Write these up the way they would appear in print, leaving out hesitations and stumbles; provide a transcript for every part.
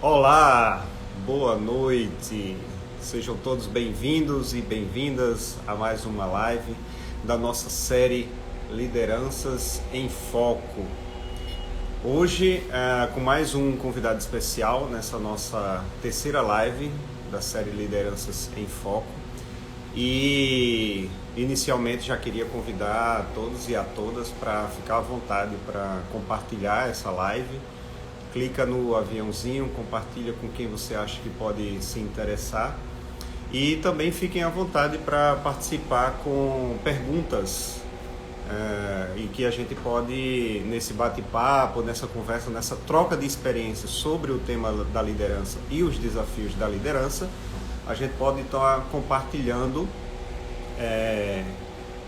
Olá, boa noite. Sejam todos bem-vindos e bem-vindas a mais uma live da nossa série Lideranças em Foco. Hoje, com mais um convidado especial nessa nossa terceira live da série Lideranças em Foco. E inicialmente já queria convidar a todos e a todas para ficar à vontade para compartilhar essa live. Clica no aviãozinho, compartilha com quem você acha que pode se interessar. E também fiquem à vontade para participar com perguntas e que a gente pode, nesse bate-papo, nessa conversa, nessa troca de experiências sobre o tema da liderança e os desafios da liderança, a gente pode estar compartilhando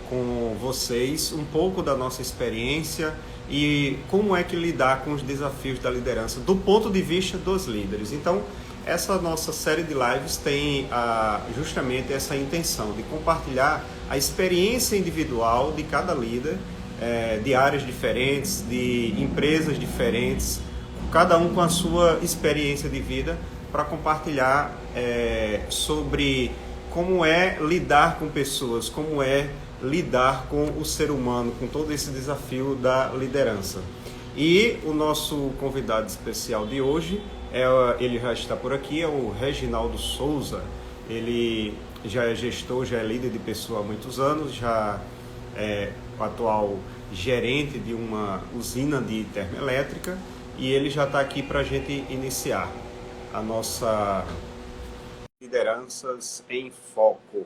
com vocês um pouco da nossa experiência e como é que lidar com os desafios da liderança do ponto de vista dos líderes. Então, essa nossa série de lives tem justamente essa intenção de compartilhar a experiência individual de cada líder, de áreas diferentes, de empresas diferentes, cada um com a sua experiência de vida, para compartilhar sobre como é lidar com pessoas, como é lidar com o ser humano, com todo esse desafio da liderança. E o nosso convidado especial de hoje, ele já está por aqui, é o Reginaldo Souza. Ele já é gestor, já é líder de pessoa há muitos anos, já é o atual gerente de uma usina de termoelétrica e ele já está aqui para a gente iniciar a nossa Lideranças em Foco.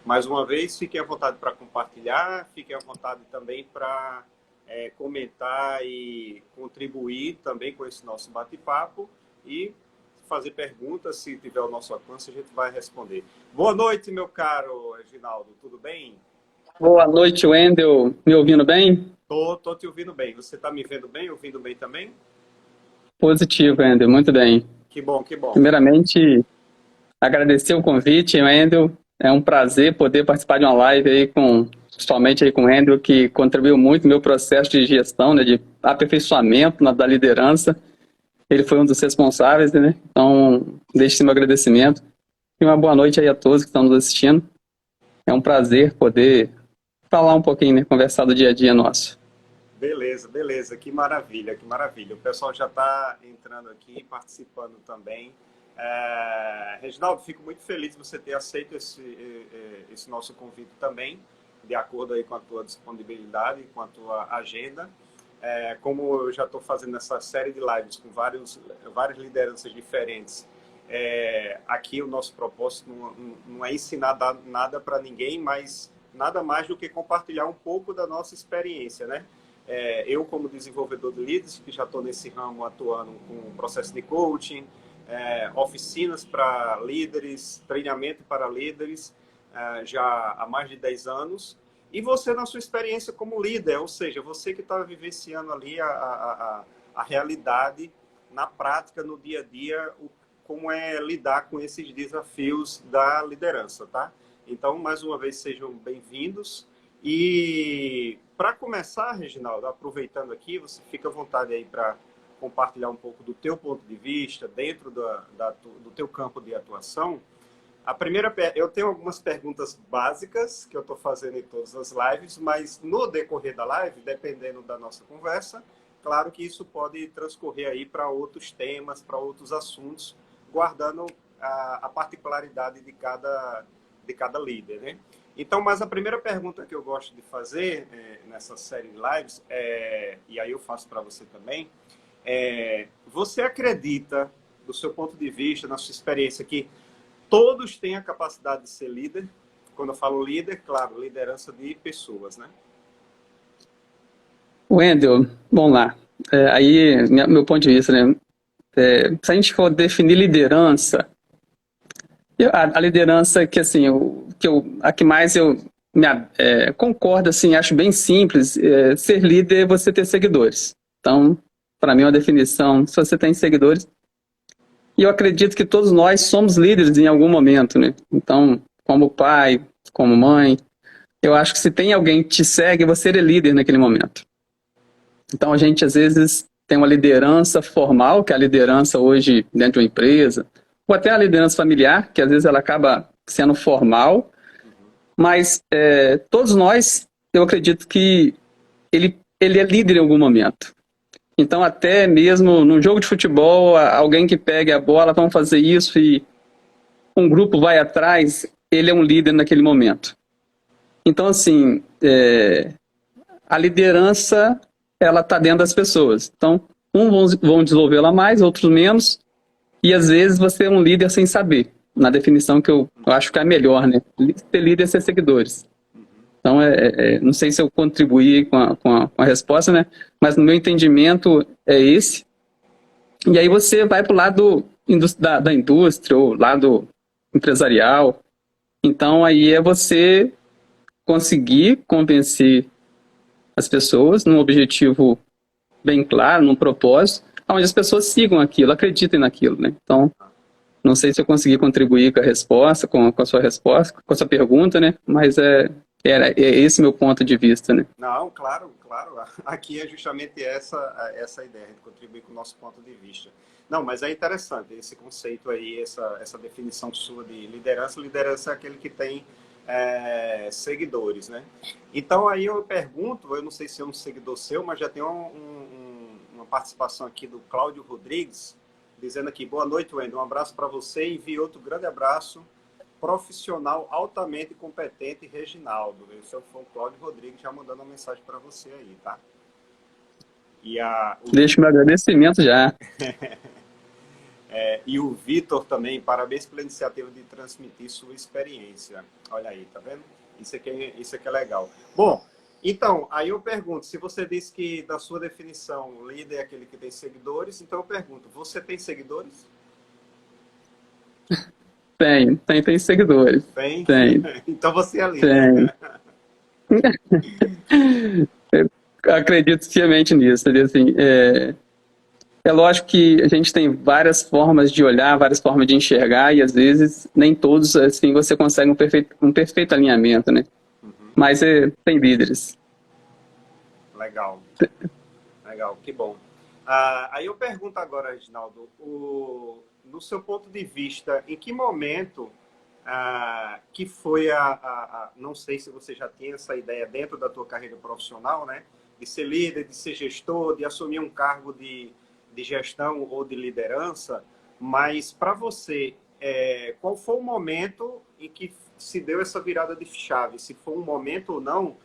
Mais uma vez, fiquem à vontade para compartilhar, fiquem à vontade também para comentar e contribuir também com esse nosso bate-papo e fazer perguntas, se tiver o nosso alcance, a gente vai responder. Boa noite, meu caro Reginaldo, tudo bem? Boa noite, Wendel. Me ouvindo bem? Tô te ouvindo bem. Você está me vendo bem, ouvindo bem também? Positivo, Wendel. Muito bem. Que bom, que bom. Primeiramente, agradecer o convite, Wendel. É um prazer poder participar de uma live aí principalmente aí com o Wendel, que contribuiu muito no meu processo de gestão, né, de aperfeiçoamento da liderança. Ele foi um dos responsáveis, né? Então, deixe meu agradecimento. E uma boa noite aí a todos que estão nos assistindo. É um prazer poder falar um pouquinho, né, conversar do dia a dia nosso. Beleza, beleza, que maravilha, que maravilha. O pessoal já está entrando aqui, participando também. Reginaldo, fico muito feliz de você ter aceito esse nosso convite também, de acordo aí com a tua disponibilidade, com a tua agenda. Como eu já estou fazendo essa série de lives com várias lideranças diferentes, aqui o nosso propósito não é ensinar nada para ninguém, mas nada mais do que compartilhar um pouco da nossa experiência, né? Eu, como desenvolvedor de líderes, que já estou nesse ramo atuando com o processo de coaching, oficinas para líderes, treinamento para líderes, já há mais de 10 anos. E você, na sua experiência como líder, ou seja, você que está vivenciando ali a realidade na prática, no dia a dia, como é lidar com esses desafios da liderança, tá? Então, mais uma vez, sejam bem-vindos. E para começar, Reginaldo, aproveitando aqui, você fica à vontade aí para compartilhar um pouco do teu ponto de vista dentro do teu campo de atuação. Eu tenho algumas perguntas básicas que eu estou fazendo em todas as lives, mas no decorrer da live, dependendo da nossa conversa, claro que isso pode transcorrer aí para outros temas, para outros assuntos, guardando a particularidade de cada líder, né? Então, mas a primeira pergunta que eu gosto de fazer nessa série de lives, e aí eu faço para você também, você acredita, do seu ponto de vista, na sua experiência, que todos têm a capacidade de ser líder? Quando eu falo líder, claro, liderança de pessoas, né? Wendel, vamos lá. Meu ponto de vista, né? Se a gente for definir liderança, a liderança que, assim, a que mais eu concordo, assim, acho bem simples, ser líder é você ter seguidores. Então, para mim, é uma definição, se você tem seguidores, e eu acredito que todos nós somos líderes em algum momento, né? Então, como pai, como mãe, eu acho que se tem alguém que te segue, você é líder naquele momento. Então a gente às vezes tem uma liderança formal, que é a liderança hoje dentro de uma empresa, ou até a liderança familiar, que às vezes ela acaba sendo formal, mas todos nós, eu acredito que ele é líder em algum momento. Então até mesmo num jogo de futebol, alguém que pegue a bola, vamos fazer isso e um grupo vai atrás, ele é um líder naquele momento. Então assim, a liderança ela está dentro das pessoas. Então, vão desenvolvê-la mais, outros menos, e às vezes você é um líder sem saber, na definição que eu acho que é a melhor, né? Ser líder é ser seguidores. Então, não sei se eu contribuí com a resposta, né? Mas no meu entendimento é esse. E aí você vai para o lado da indústria, ou lado empresarial. Então, aí é você conseguir convencer as pessoas num objetivo bem claro, num propósito, onde as pessoas sigam aquilo, acreditem naquilo, né? Então, não sei se eu consegui contribuir com a resposta, com a sua resposta, com a sua pergunta, né? Mas é esse meu ponto de vista, né? Não, claro, claro. Aqui é justamente essa ideia, de contribuir com o nosso ponto de vista. Não, mas é interessante esse conceito aí, essa definição sua de liderança. Liderança é aquele que tem seguidores, né? Então aí eu pergunto, eu não sei se é um seguidor seu, mas já tem uma participação aqui do Cláudio Rodrigues, dizendo aqui, boa noite, Wendel, um abraço para você e envio outro grande abraço, profissional altamente competente, Reginaldo. Esse é o Cláudio Rodrigues já mandando uma mensagem para você aí, tá? Deixa o meu agradecimento já. E o Vitor também, parabéns pela iniciativa de transmitir sua experiência. Olha aí, tá vendo? Isso aqui é legal. Bom, então, aí eu pergunto, se você disse que, da sua definição, líder é aquele que tem seguidores, então eu pergunto, você tem seguidores? Tem seguidores. Tem? Tem. Então você é líder. Tem. Eu acredito fielmente nisso. Assim, é lógico que a gente tem várias formas de olhar, várias formas de enxergar, e às vezes nem todos assim você consegue um perfeito alinhamento, né? Uhum. Mas tem líderes. Legal. Legal, que bom. Aí eu pergunto agora, Reginaldo, no seu ponto de vista, em que momento que foi não sei se você já tinha essa ideia dentro da tua carreira profissional, né? De ser líder, de ser gestor, de assumir um cargo de gestão ou de liderança, mas para você, qual foi o momento em que se deu essa virada de chave? Se foi um momento ou não,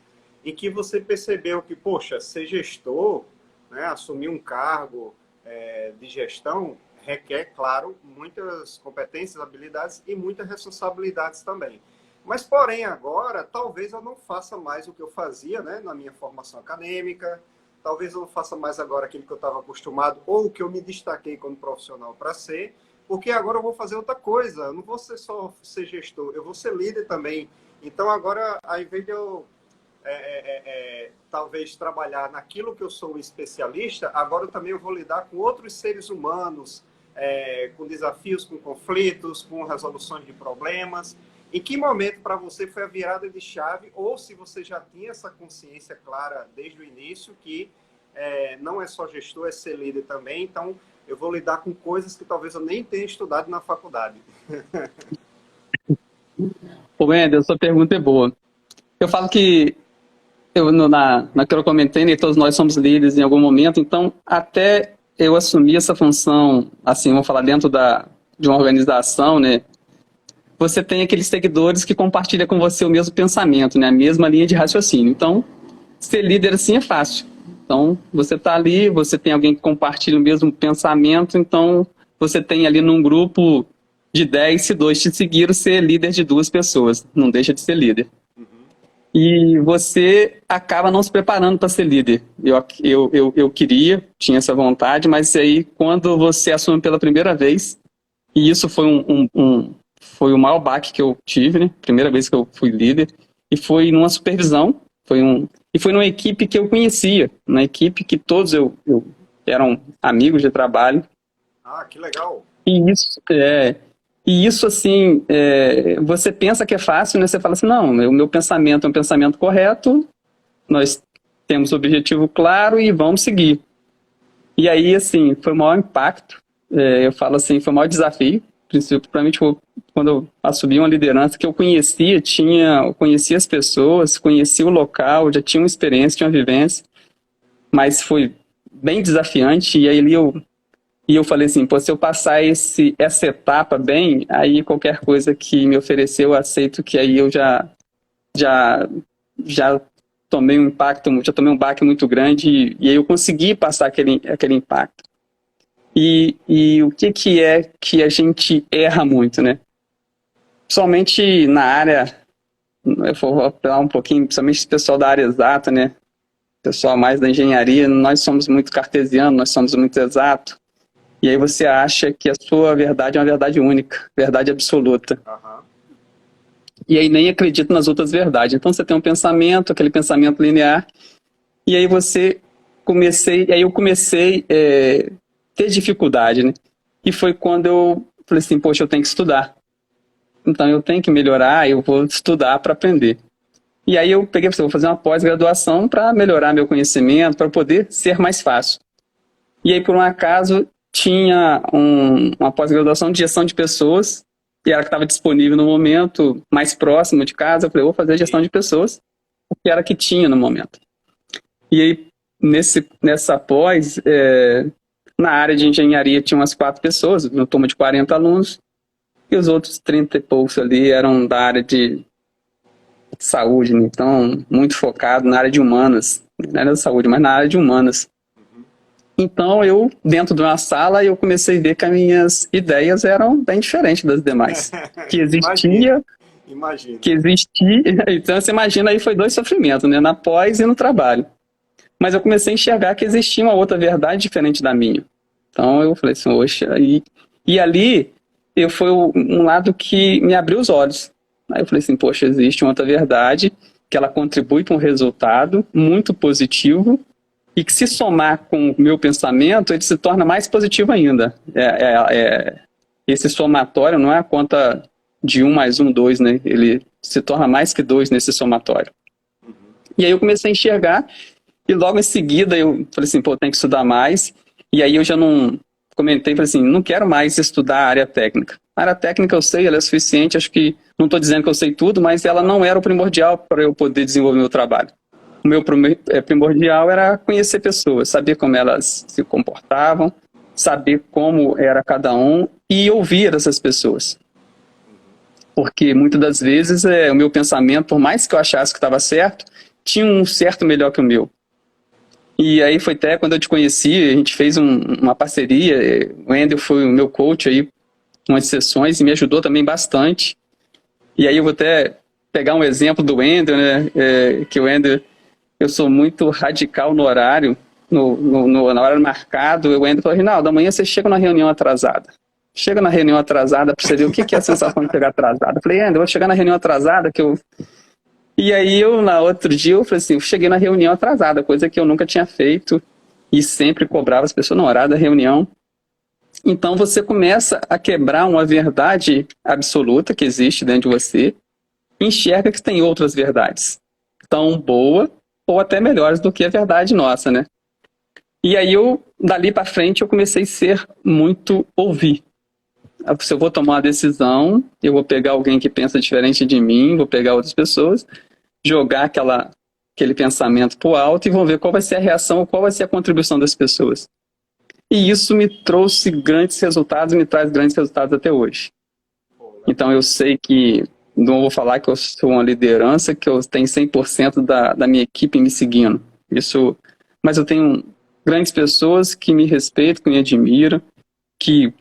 em que você percebeu que, poxa, ser gestor, né, assumir um cargo de gestão, requer, claro, muitas competências, habilidades e muitas responsabilidades também. Mas, porém, agora, talvez eu não faça mais o que eu fazia, né, na minha formação acadêmica, talvez eu não faça mais agora aquilo que eu estava acostumado ou que eu me destaquei como profissional para ser, porque agora eu vou fazer outra coisa. Eu não vou só ser gestor, eu vou ser líder também. Então, agora, ao invés de eu talvez trabalhar naquilo que eu sou um especialista, agora também eu vou lidar com outros seres humanos, com desafios, com conflitos, com resoluções de problemas. Em que momento para você foi a virada de chave, ou se você já tinha essa consciência clara desde o início que não é só gestor, é ser líder também, então eu vou lidar com coisas que talvez eu nem tenha estudado na faculdade. Ô, Wendel, sua pergunta é boa. Eu falo que na que eu comentei, né, todos nós somos líderes em algum momento, então até eu assumir essa função, assim, vamos falar dentro de uma organização, né, você tem aqueles seguidores que compartilham com você o mesmo pensamento, né, a mesma linha de raciocínio. Então, ser líder assim é fácil. Então, você está ali, você tem alguém que compartilha o mesmo pensamento, então você tem ali num grupo de 10, se 2 te seguiram, ser líder de 2 pessoas, não deixa de ser líder. E você acaba não se preparando para ser líder. Eu tinha essa vontade, mas aí quando você assume pela primeira vez, e isso foi foi o maior baque que eu tive, né? Primeira vez que eu fui líder, e foi numa supervisão, e foi numa equipe que eu conhecia, uma equipe que todos eram amigos de trabalho. Ah, que legal! E isso assim, você pensa que é fácil, né? Você fala assim, não, o meu pensamento é um pensamento correto, nós temos o objetivo claro e vamos seguir. E aí, assim, foi o maior impacto, eu falo assim, foi o maior desafio, principalmente quando eu assumi uma liderança que eu conhecia as pessoas, conhecia o local, já tinha uma experiência, tinha uma vivência, mas foi bem desafiante, e aí eu falei assim, pô, se eu passar essa etapa bem, aí qualquer coisa que me oferecer eu aceito, que aí eu já, já tomei um impacto, já tomei um baque muito grande, e aí eu consegui passar aquele impacto. E o que é que a gente erra muito, né? Somente na área, eu vou falar um pouquinho, principalmente o pessoal da área exata, né? Pessoal mais da engenharia, nós somos muito cartesianos, nós somos muito exatos. E aí você acha que a sua verdade é uma verdade única, verdade absoluta. Aham. E aí nem acredita nas outras verdades. Então você tem um pensamento, aquele pensamento linear, e aí eu comecei a ter dificuldade, né? E foi quando eu falei assim, poxa, eu tenho que estudar. Então eu tenho que melhorar, eu vou estudar para aprender. E aí eu peguei, vou fazer uma pós-graduação para melhorar meu conhecimento, para poder ser mais fácil. E aí, por um acaso, tinha uma pós-graduação de gestão de pessoas, e era que estava disponível no momento, mais próximo de casa. Eu falei, vou fazer gestão de pessoas, porque era que tinha no momento. E aí, nessa pós, na área de engenharia tinha umas 4 pessoas, uma turma de 40 alunos, e os outros 30 e poucos ali eram da área de saúde, né? Então, muito focado na área de humanas, não era da saúde, mas na área de humanas. Então, dentro de uma sala, eu comecei a ver que as minhas ideias eram bem diferentes das demais. Que existia, Imagina. então você imagina, aí foi 2 sofrimentos, né? Na pós e no trabalho. Mas eu comecei a enxergar que existia uma outra verdade diferente da minha. Então eu falei assim, oxa, e ali foi um lado que me abriu os olhos. Aí eu falei assim, poxa, existe uma outra verdade que ela contribui para um resultado muito positivo e que se somar com o meu pensamento, ele se torna mais positivo ainda. Esse somatório não é a conta de 1 mais 1, 2, né? Ele se torna mais que 2 nesse somatório. E aí eu comecei a enxergar, e logo em seguida eu falei assim, pô, tem que estudar mais. E aí eu já não comentei, falei assim, não quero mais estudar a área técnica. A área técnica eu sei, ela é suficiente, acho que, não estou dizendo que eu sei tudo, mas ela não era o primordial para eu poder desenvolver meu trabalho. O meu primordial era conhecer pessoas, saber como elas se comportavam, saber como era cada um e ouvir essas pessoas. Porque muitas das vezes o meu pensamento, por mais que eu achasse que estava certo, tinha um certo melhor que o meu. E aí foi até quando eu te conheci, a gente fez uma parceria, o Wendel foi o meu coach aí, umas sessões, e me ajudou também bastante. E aí eu vou até pegar um exemplo do Wendel, né, que o Wendel, eu sou muito radical no horário, na hora marcado, o Wendel falou, Rinaldo, amanhã você chega na reunião atrasada. Chega na reunião atrasada para você ver o que é a sensação de chegar atrasado. Eu falei, Wendel, eu vou chegar na reunião atrasada, E aí na outro dia, eu falei assim, eu cheguei na reunião atrasada, coisa que eu nunca tinha feito, e sempre cobrava as pessoas no horário da reunião. Então você começa a quebrar uma verdade absoluta que existe dentro de você, e enxerga que tem outras verdades, tão boa ou até melhores do que a verdade nossa, né? E aí dali para frente, eu comecei a ser muito ouvir. Se eu vou tomar uma decisão, eu vou pegar alguém que pensa diferente de mim, vou pegar outras pessoas, jogar aquele pensamento para o alto e vou ver qual vai ser a reação, qual vai ser a contribuição das pessoas. E isso me trouxe grandes resultados, me traz grandes resultados até hoje. Então eu sei que, não vou falar que eu sou uma liderança, que eu tenho 100% da minha equipe me seguindo. Mas eu tenho grandes pessoas que me respeitam, que me admiram, que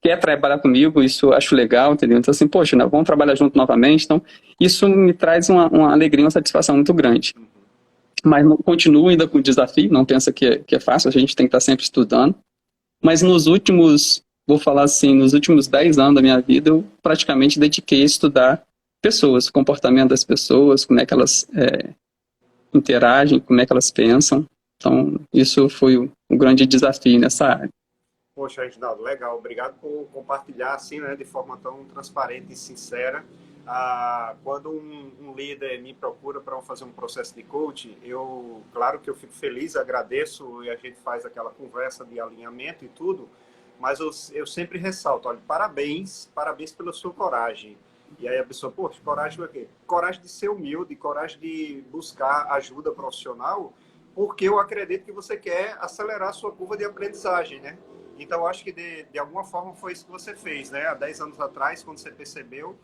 quer trabalhar comigo, isso eu acho legal, entendeu? Então assim, poxa, né, vamos trabalhar junto novamente. Então isso me traz uma alegria, uma satisfação muito grande. Mas continuo ainda com o desafio, não pensa que é fácil, a gente tem que estar sempre estudando. Mas vou falar assim, nos últimos 10 anos da minha vida, eu praticamente dediquei a estudar pessoas, o comportamento das pessoas, como é que elas interagem, como é que elas pensam. Então, isso foi um grande desafio nessa área. Poxa, Reginaldo, legal. Obrigado por compartilhar assim, né, de forma tão transparente e sincera Quando um líder me procura para fazer um processo de coaching, claro que eu fico feliz, agradeço e a gente faz aquela conversa de alinhamento e tudo, mas eu sempre ressalto, olha, parabéns pela sua coragem. E aí a pessoa, poxa, coragem é o quê? Coragem de ser humilde, coragem de buscar ajuda profissional, porque eu acredito que você quer acelerar a sua curva de aprendizagem, né? Então, eu acho que de alguma forma foi isso que você fez, né? Há 10 anos atrás, quando você percebeu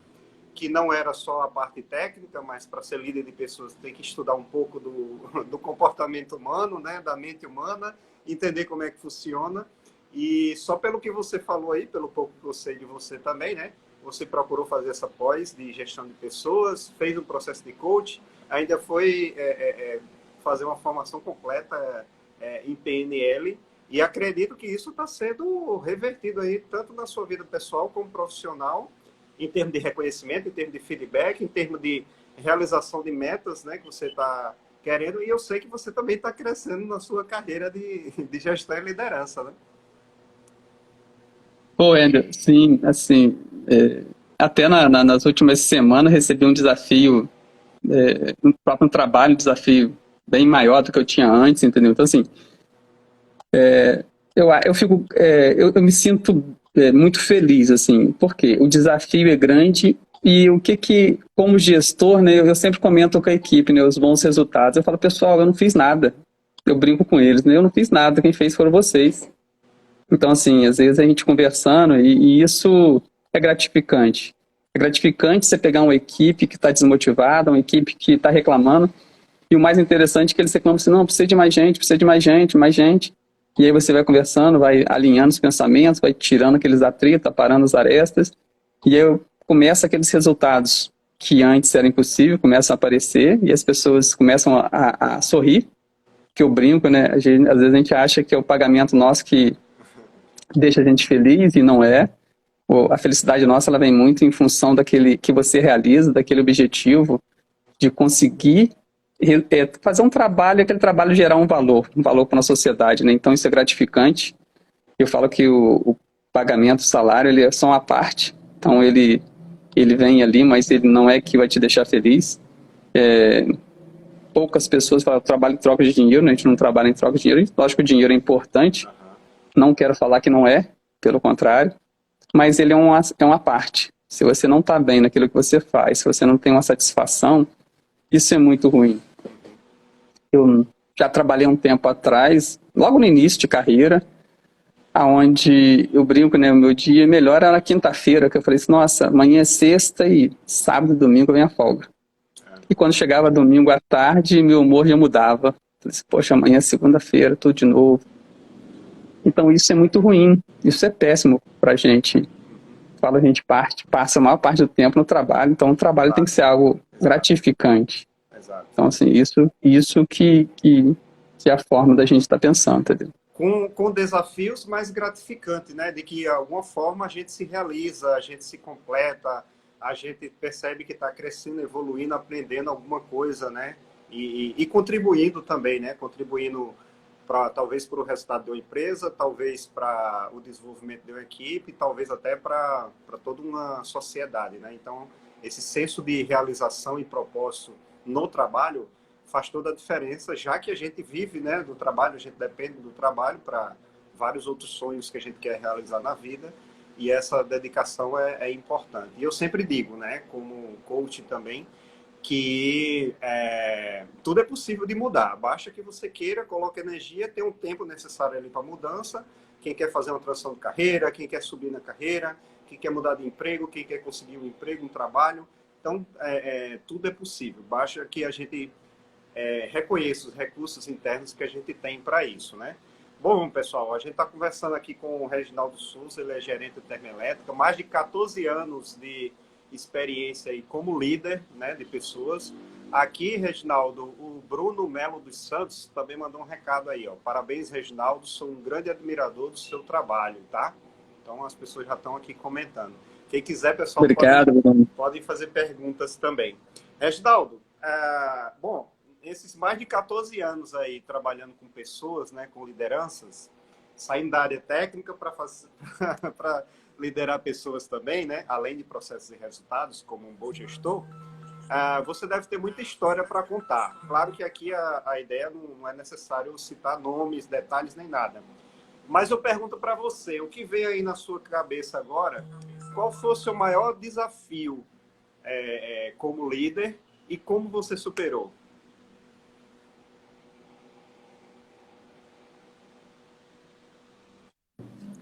que não era só a parte técnica, mas para ser líder de pessoas tem que estudar um pouco do comportamento humano, né? Da mente humana, entender como é que funciona. E só pelo que você falou aí, pelo pouco que eu sei de você também, né? Você procurou fazer essa pós de gestão de pessoas, fez um processo de coach, ainda foi fazer uma formação completa em PNL, e acredito que isso está sendo revertido aí, tanto na sua vida pessoal como profissional, em termos de reconhecimento, em termos de feedback, em termos de realização de metas, né, que você está querendo, e eu sei que você também está crescendo na sua carreira de gestão e liderança, né? Pô, Ender, sim, assim, até nas últimas semanas recebi um desafio, no próprio trabalho, um desafio bem maior do que eu tinha antes, entendeu? Então, assim, eu me sinto muito feliz, assim, porque o desafio é grande e como gestor, né, eu sempre comento com a equipe, né, os bons resultados. Eu falo, pessoal, eu não fiz nada. Eu brinco com eles, né, eu não fiz nada, quem fez foram vocês. Então, assim, às vezes a gente conversando e isso é gratificante. É gratificante você pegar uma equipe que está desmotivada, uma equipe que está reclamando, e o mais interessante é que eles reclamam assim, não, precisa de mais gente, mais gente. E aí você vai conversando, vai alinhando os pensamentos, vai tirando aqueles atritos, parando as arestas, e aí começa aqueles resultados que antes era impossível, começam a aparecer, e as pessoas começam a sorrir, que eu brinco, né? Às vezes a gente acha que é o pagamento nosso que deixa a gente feliz, e não é. A felicidade nossa, ela vem muito em função daquele que você realiza, daquele objetivo, de conseguir fazer um trabalho, aquele trabalho gerar um valor para a sociedade, né? Então isso é gratificante. Eu falo que o pagamento, o salário, ele é só uma parte. Então ele vem ali, mas ele não é que vai te deixar feliz. Poucas pessoas falam, trabalho em troca de dinheiro, né? A gente não trabalha em troca de dinheiro. Lógico que o dinheiro é importante, não quero falar que não é, pelo contrário, mas ele é uma parte. Se você não está bem naquilo que você faz, se você não tem uma satisfação, isso é muito ruim. Eu já trabalhei um tempo atrás, logo no início de carreira, aonde eu brinco, né, o meu dia melhor era na quinta-feira, que eu falei assim, nossa, amanhã é sexta e sábado e domingo vem a folga. E quando chegava domingo à tarde, meu humor já mudava. Eu falei assim, poxa, amanhã é segunda-feira, tudo de novo. Então isso é muito ruim, isso é péssimo pra gente. Fala, a gente passa a maior parte do tempo no trabalho, então o trabalho tem que ser algo gratificante. Exato. Então, assim, isso que é a forma da gente estar pensando, entendeu? Com desafios mais gratificantes, né? De que, de alguma forma, a gente se realiza, a gente se completa, a gente percebe que está crescendo, evoluindo, aprendendo alguma coisa, né? E contribuindo também, né? Contribuindo talvez para o resultado de uma empresa, talvez para o desenvolvimento de uma equipe, talvez até para toda uma sociedade, né? Então, esse senso de realização e propósito no trabalho faz toda a diferença, já que a gente vive, né, do trabalho, a gente depende do trabalho para vários outros sonhos que a gente quer realizar na vida, e essa dedicação é importante. E eu sempre digo, né, como coach também, que tudo é possível de mudar. Basta que você queira, coloque energia, tem um tempo necessário ali para mudança. Quem quer fazer uma transição de carreira, quem quer subir na carreira, quem quer mudar de emprego, quem quer conseguir um emprego, um trabalho. Então, tudo é possível. Basta que a gente reconheça os recursos internos que a gente tem para isso, né? Bom, pessoal, a gente está conversando aqui com o Reginaldo Souza, ele é gerente de termoelétrica, mais de 14 anos de experiência aí como líder, né, de pessoas. Aqui, Reginaldo, o Bruno Melo dos Santos também mandou um recado aí, ó. Parabéns, Reginaldo, sou um grande admirador do seu trabalho, tá? Então as pessoas já estão aqui comentando. Quem quiser, pessoal, Obrigado, pode fazer perguntas também. Reginaldo, bom, esses mais de 14 anos aí trabalhando com pessoas, né, com lideranças, saindo da área técnica para liderar pessoas também, né? Além de processos e resultados, como um bom gestor, você deve ter muita história para contar. Claro que aqui a ideia não é necessário citar nomes, detalhes, nem nada. Mas eu pergunto para você, o que vem aí na sua cabeça agora, qual foi o seu maior desafio como líder e como você superou?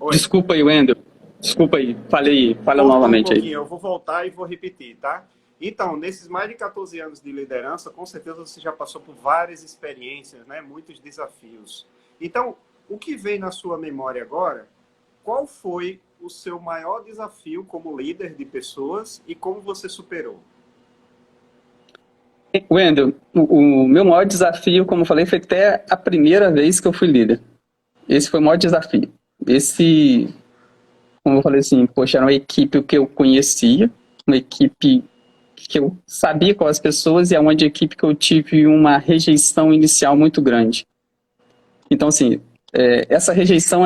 Oi. Desculpa aí, Wendel. Desculpa aí. Fala Cortou um novamente aí. pouquinho, eu vou voltar e vou repetir, tá? Então, nesses mais de 14 anos de liderança, com certeza você já passou por várias experiências, né? Muitos desafios. Então, o que vem na sua memória agora, qual foi o seu maior desafio como líder de pessoas e como você superou? Wendel, o meu maior desafio, como eu falei, foi até a primeira vez que eu fui líder. Esse foi o maior desafio. Como eu falei assim, poxa, era uma equipe que eu conhecia, uma equipe que eu sabia quais as pessoas e é uma equipe que eu tive uma rejeição inicial muito grande. Então, assim, essa rejeição,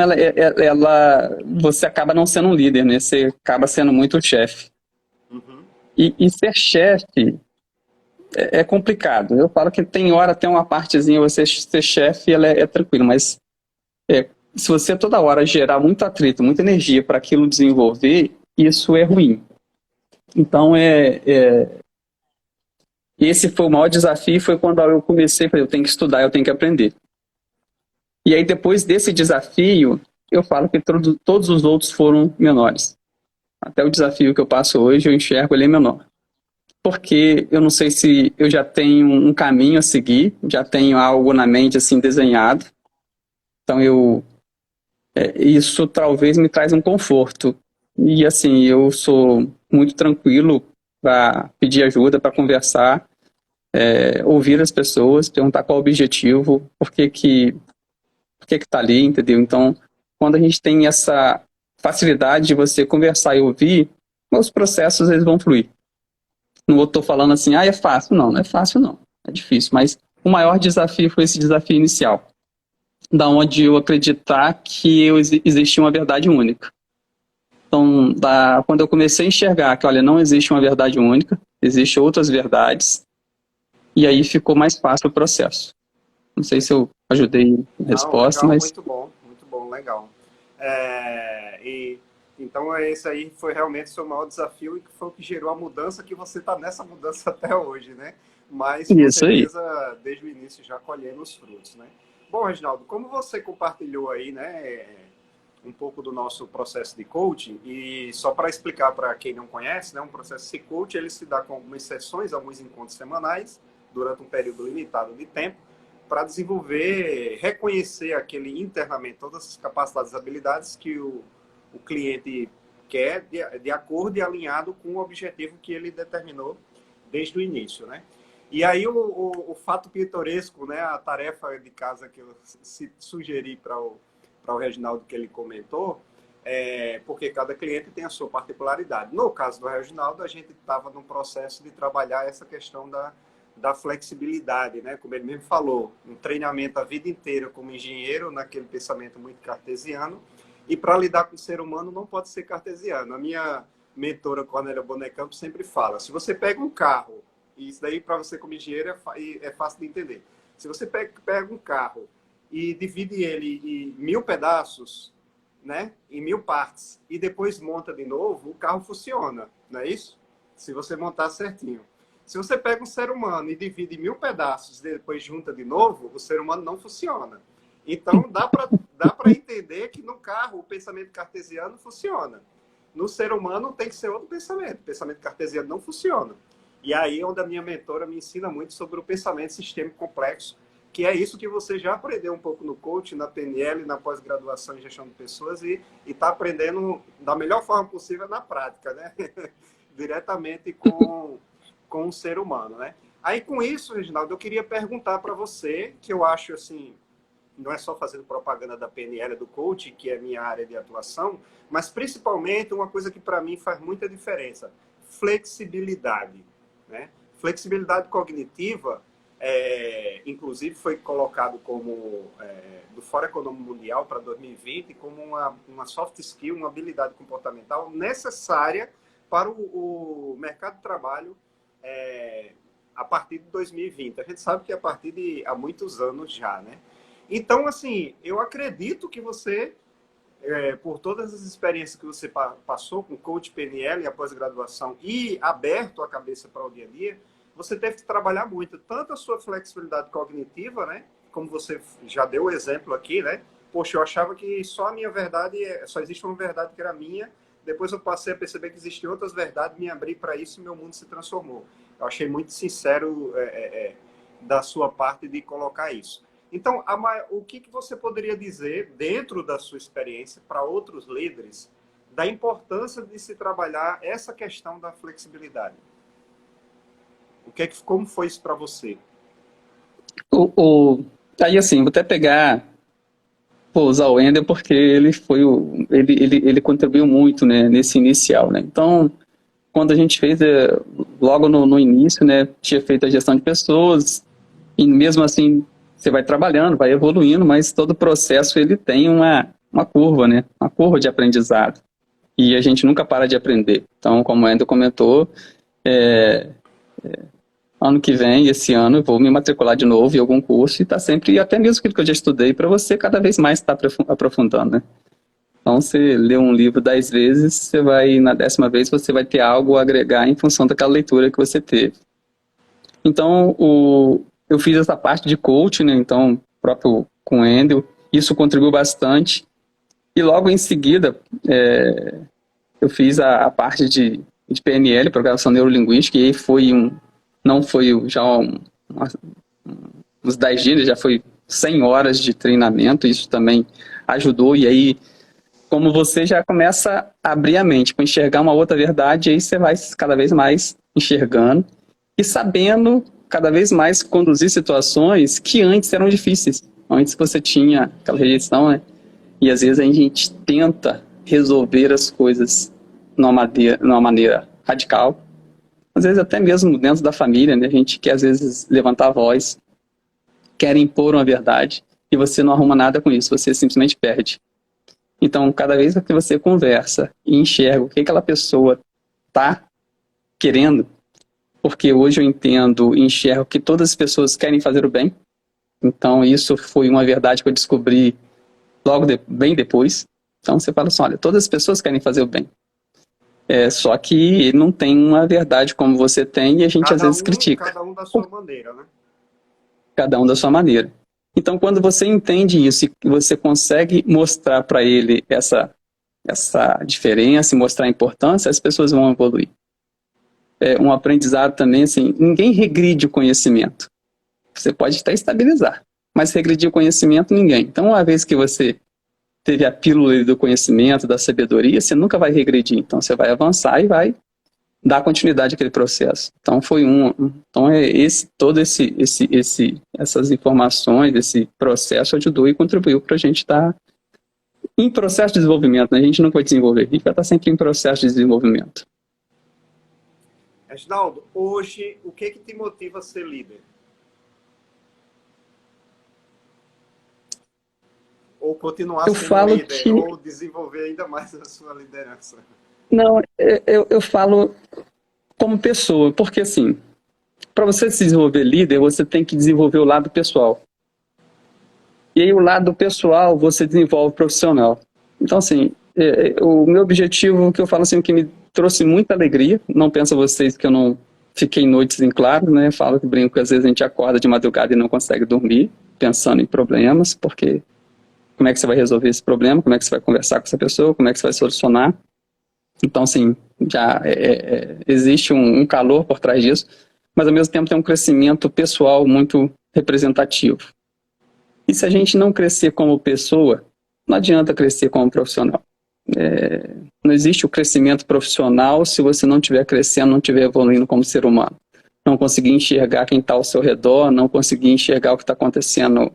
você acaba não sendo um líder, né? Você acaba sendo muito chefe. Uhum. E ser chefe é complicado. Eu falo que tem uma partezinha, você ser chefe, ela é tranquilo, mas se você toda hora gerar muito atrito, muita energia para aquilo desenvolver, isso é ruim. Então, esse foi o maior desafio, foi quando eu comecei, eu tenho que estudar, eu tenho que aprender. E aí, depois desse desafio, eu falo que todos os outros foram menores. Até o desafio que eu passo hoje, eu enxergo ele menor. Porque eu não sei se eu já tenho um caminho a seguir, já tenho algo na mente assim desenhado. Então, isso talvez me traz um conforto. E assim, eu sou muito tranquilo para pedir ajuda, para conversar, ouvir as pessoas, perguntar qual o objetivo, por que está ali, entendeu? Então, quando a gente tem essa facilidade de você conversar e ouvir, os processos eles vão fluir. Não estou falando assim, é fácil. Não, não é fácil não. É difícil, mas o maior desafio foi esse desafio inicial, da onde eu acreditar que existia uma verdade única. Então, quando eu comecei a enxergar que, olha, não existe uma verdade única, existem outras verdades, e aí ficou mais fácil o processo. Não sei se eu ajudei a Não, resposta, legal, mas muito bom, legal. Então, esse aí foi realmente o seu maior desafio e que foi o que gerou a mudança, que você está nessa mudança até hoje, né? Mas, com isso aí. certeza, desde o início já colhendo os frutos, né? Bom, Reginaldo, como você compartilhou aí, né, um pouco do nosso processo de coaching, e só para explicar para quem não conhece, né, um processo de coaching, ele se dá com algumas sessões, alguns encontros semanais, durante um período limitado de tempo, para desenvolver, reconhecer aquele internamente, todas as capacidades e habilidades que o cliente quer, de acordo e alinhado com o objetivo que ele determinou desde o início, né? E aí o fato pitoresco, né, a tarefa de casa que eu sugeri para o Reginaldo que ele comentou, porque cada cliente tem a sua particularidade. No caso do Reginaldo, a gente estava num processo de trabalhar essa questão da flexibilidade, né? Como ele mesmo falou, um treinamento a vida inteira como engenheiro, naquele pensamento muito cartesiano, e para lidar com o ser humano não pode ser cartesiano. A minha mentora, Cornélia Bonecampo, sempre fala, se você pega um carro, e isso daí para você como engenheiro é fácil de entender, se você pega um carro e divide ele em 1000 pedaços, né, em 1000 partes, e depois monta de novo, o carro funciona, não é isso? Se você montar certinho. Se você pega um ser humano e divide em 1000 pedaços e depois junta de novo, o ser humano não funciona. Então, dá para entender que no carro o pensamento cartesiano funciona. No ser humano tem que ser outro pensamento. O pensamento cartesiano não funciona. E aí é onde a minha mentora me ensina muito sobre o pensamento sistêmico complexo, que é isso que você já aprendeu um pouco no coaching, na PNL, na pós-graduação em gestão de pessoas e está aprendendo da melhor forma possível na prática, né? Diretamente com o ser humano, né? Aí, com isso, Reginaldo, eu queria perguntar para você, que eu acho, assim, não é só fazendo propaganda da PNL, do coaching, que é minha área de atuação, mas principalmente uma coisa que para mim faz muita diferença, flexibilidade, né? Flexibilidade cognitiva inclusive foi colocado como, do Fórum Econômico Mundial para 2020, como uma soft skill, uma habilidade comportamental necessária para o mercado de trabalho a partir de 2020. A gente sabe que a partir de há muitos anos já, né? Então, assim, eu acredito que você, por todas as experiências que você passou com coach PNL, a pós-graduação e aberto a cabeça para o dia a dia, você teve que trabalhar muito, tanto a sua flexibilidade cognitiva, né? Como você já deu o exemplo aqui, né? Poxa, eu achava que só a minha verdade, só existe uma verdade que era minha, depois eu passei a perceber que existiam outras verdades, me abri para isso e meu mundo se transformou. Eu achei muito sincero da sua parte de colocar isso. Então, o que você poderia dizer, dentro da sua experiência, para outros líderes, da importância de se trabalhar essa questão da flexibilidade? Como foi isso para você? Aí, assim, vou até vou usar o Wendel porque ele foi ele contribuiu muito, né, nesse inicial, né? Então, quando a gente fez, logo no início, né, tinha feito a gestão de pessoas, e mesmo assim, você vai trabalhando, vai evoluindo, mas todo processo ele tem uma curva, né? Uma curva de aprendizado. E a gente nunca para de aprender. Então, como o Wendel comentou, ano que vem, esse ano, eu vou me matricular de novo em algum curso e tá sempre, e até mesmo aquilo que eu já estudei, para você cada vez mais estar aprofundando, né? Então, você lê um livro 10 vezes, você vai, na 10ª vez, você vai ter algo a agregar em função daquela leitura que você teve. Então, eu fiz essa parte de coaching, né? Então, próprio com o Wendel, isso contribuiu bastante. E logo em seguida, eu fiz a parte de PNL, Programação Neurolinguística, e aí não foi já uns 10 dias, já foi 100 horas de treinamento, isso também ajudou, e aí, como você já começa a abrir a mente para enxergar uma outra verdade, aí você vai cada vez mais enxergando e sabendo cada vez mais conduzir situações que antes eram difíceis. Antes você tinha aquela rejeição, né? E às vezes a gente tenta resolver as coisas numa maneira radical. Às vezes até mesmo dentro da família, né? A gente quer às vezes levantar a voz, quer impor uma verdade, e você não arruma nada com isso, você simplesmente perde. Então, cada vez que você conversa e enxerga o que aquela pessoa está querendo, porque hoje eu entendo e enxergo que todas as pessoas querem fazer o bem, então isso foi uma verdade que eu descobri bem depois. Então você fala assim, olha, todas as pessoas querem fazer o bem. Só que não tem uma verdade como você tem e a gente às vezes critica. Cada um da sua maneira, né? Cada um da sua maneira. Então, quando você entende isso e você consegue mostrar para ele essa diferença e mostrar a importância, as pessoas vão evoluir. Um aprendizado também, assim, ninguém regride o conhecimento. Você pode até estabilizar, mas regredir o conhecimento, ninguém. Então, uma vez que você teve a pílula do conhecimento, da sabedoria, você nunca vai regredir. Então, você vai avançar e vai dar continuidade àquele processo. Então, essas informações, esse processo ajudou e contribuiu para a gente estar em processo de desenvolvimento, né? A gente não vai desenvolver, a gente vai estar sempre em processo de desenvolvimento. Reginaldo, hoje, o que te motiva a ser líder? Ou continuar sendo líder, ou desenvolver ainda mais a sua liderança? Não, eu falo como pessoa, porque assim, para você se desenvolver líder, você tem que desenvolver o lado pessoal. E aí o lado pessoal você desenvolve profissional. Então assim, o meu objetivo, que eu falo assim, que me trouxe muita alegria, não pensa vocês que eu não fiquei noites em claro, né? Falo que brinco que às vezes a gente acorda de madrugada e não consegue dormir, pensando em problemas, porque como é que você vai resolver esse problema, como é que você vai conversar com essa pessoa, como é que você vai solucionar. Então, assim, já existe um calor por trás disso, mas ao mesmo tempo tem um crescimento pessoal muito representativo. E se a gente não crescer como pessoa, não adianta crescer como profissional. Não existe o crescimento profissional se você não estiver crescendo, não estiver evoluindo como ser humano. Não conseguir enxergar quem está ao seu redor, não conseguir enxergar o que está acontecendo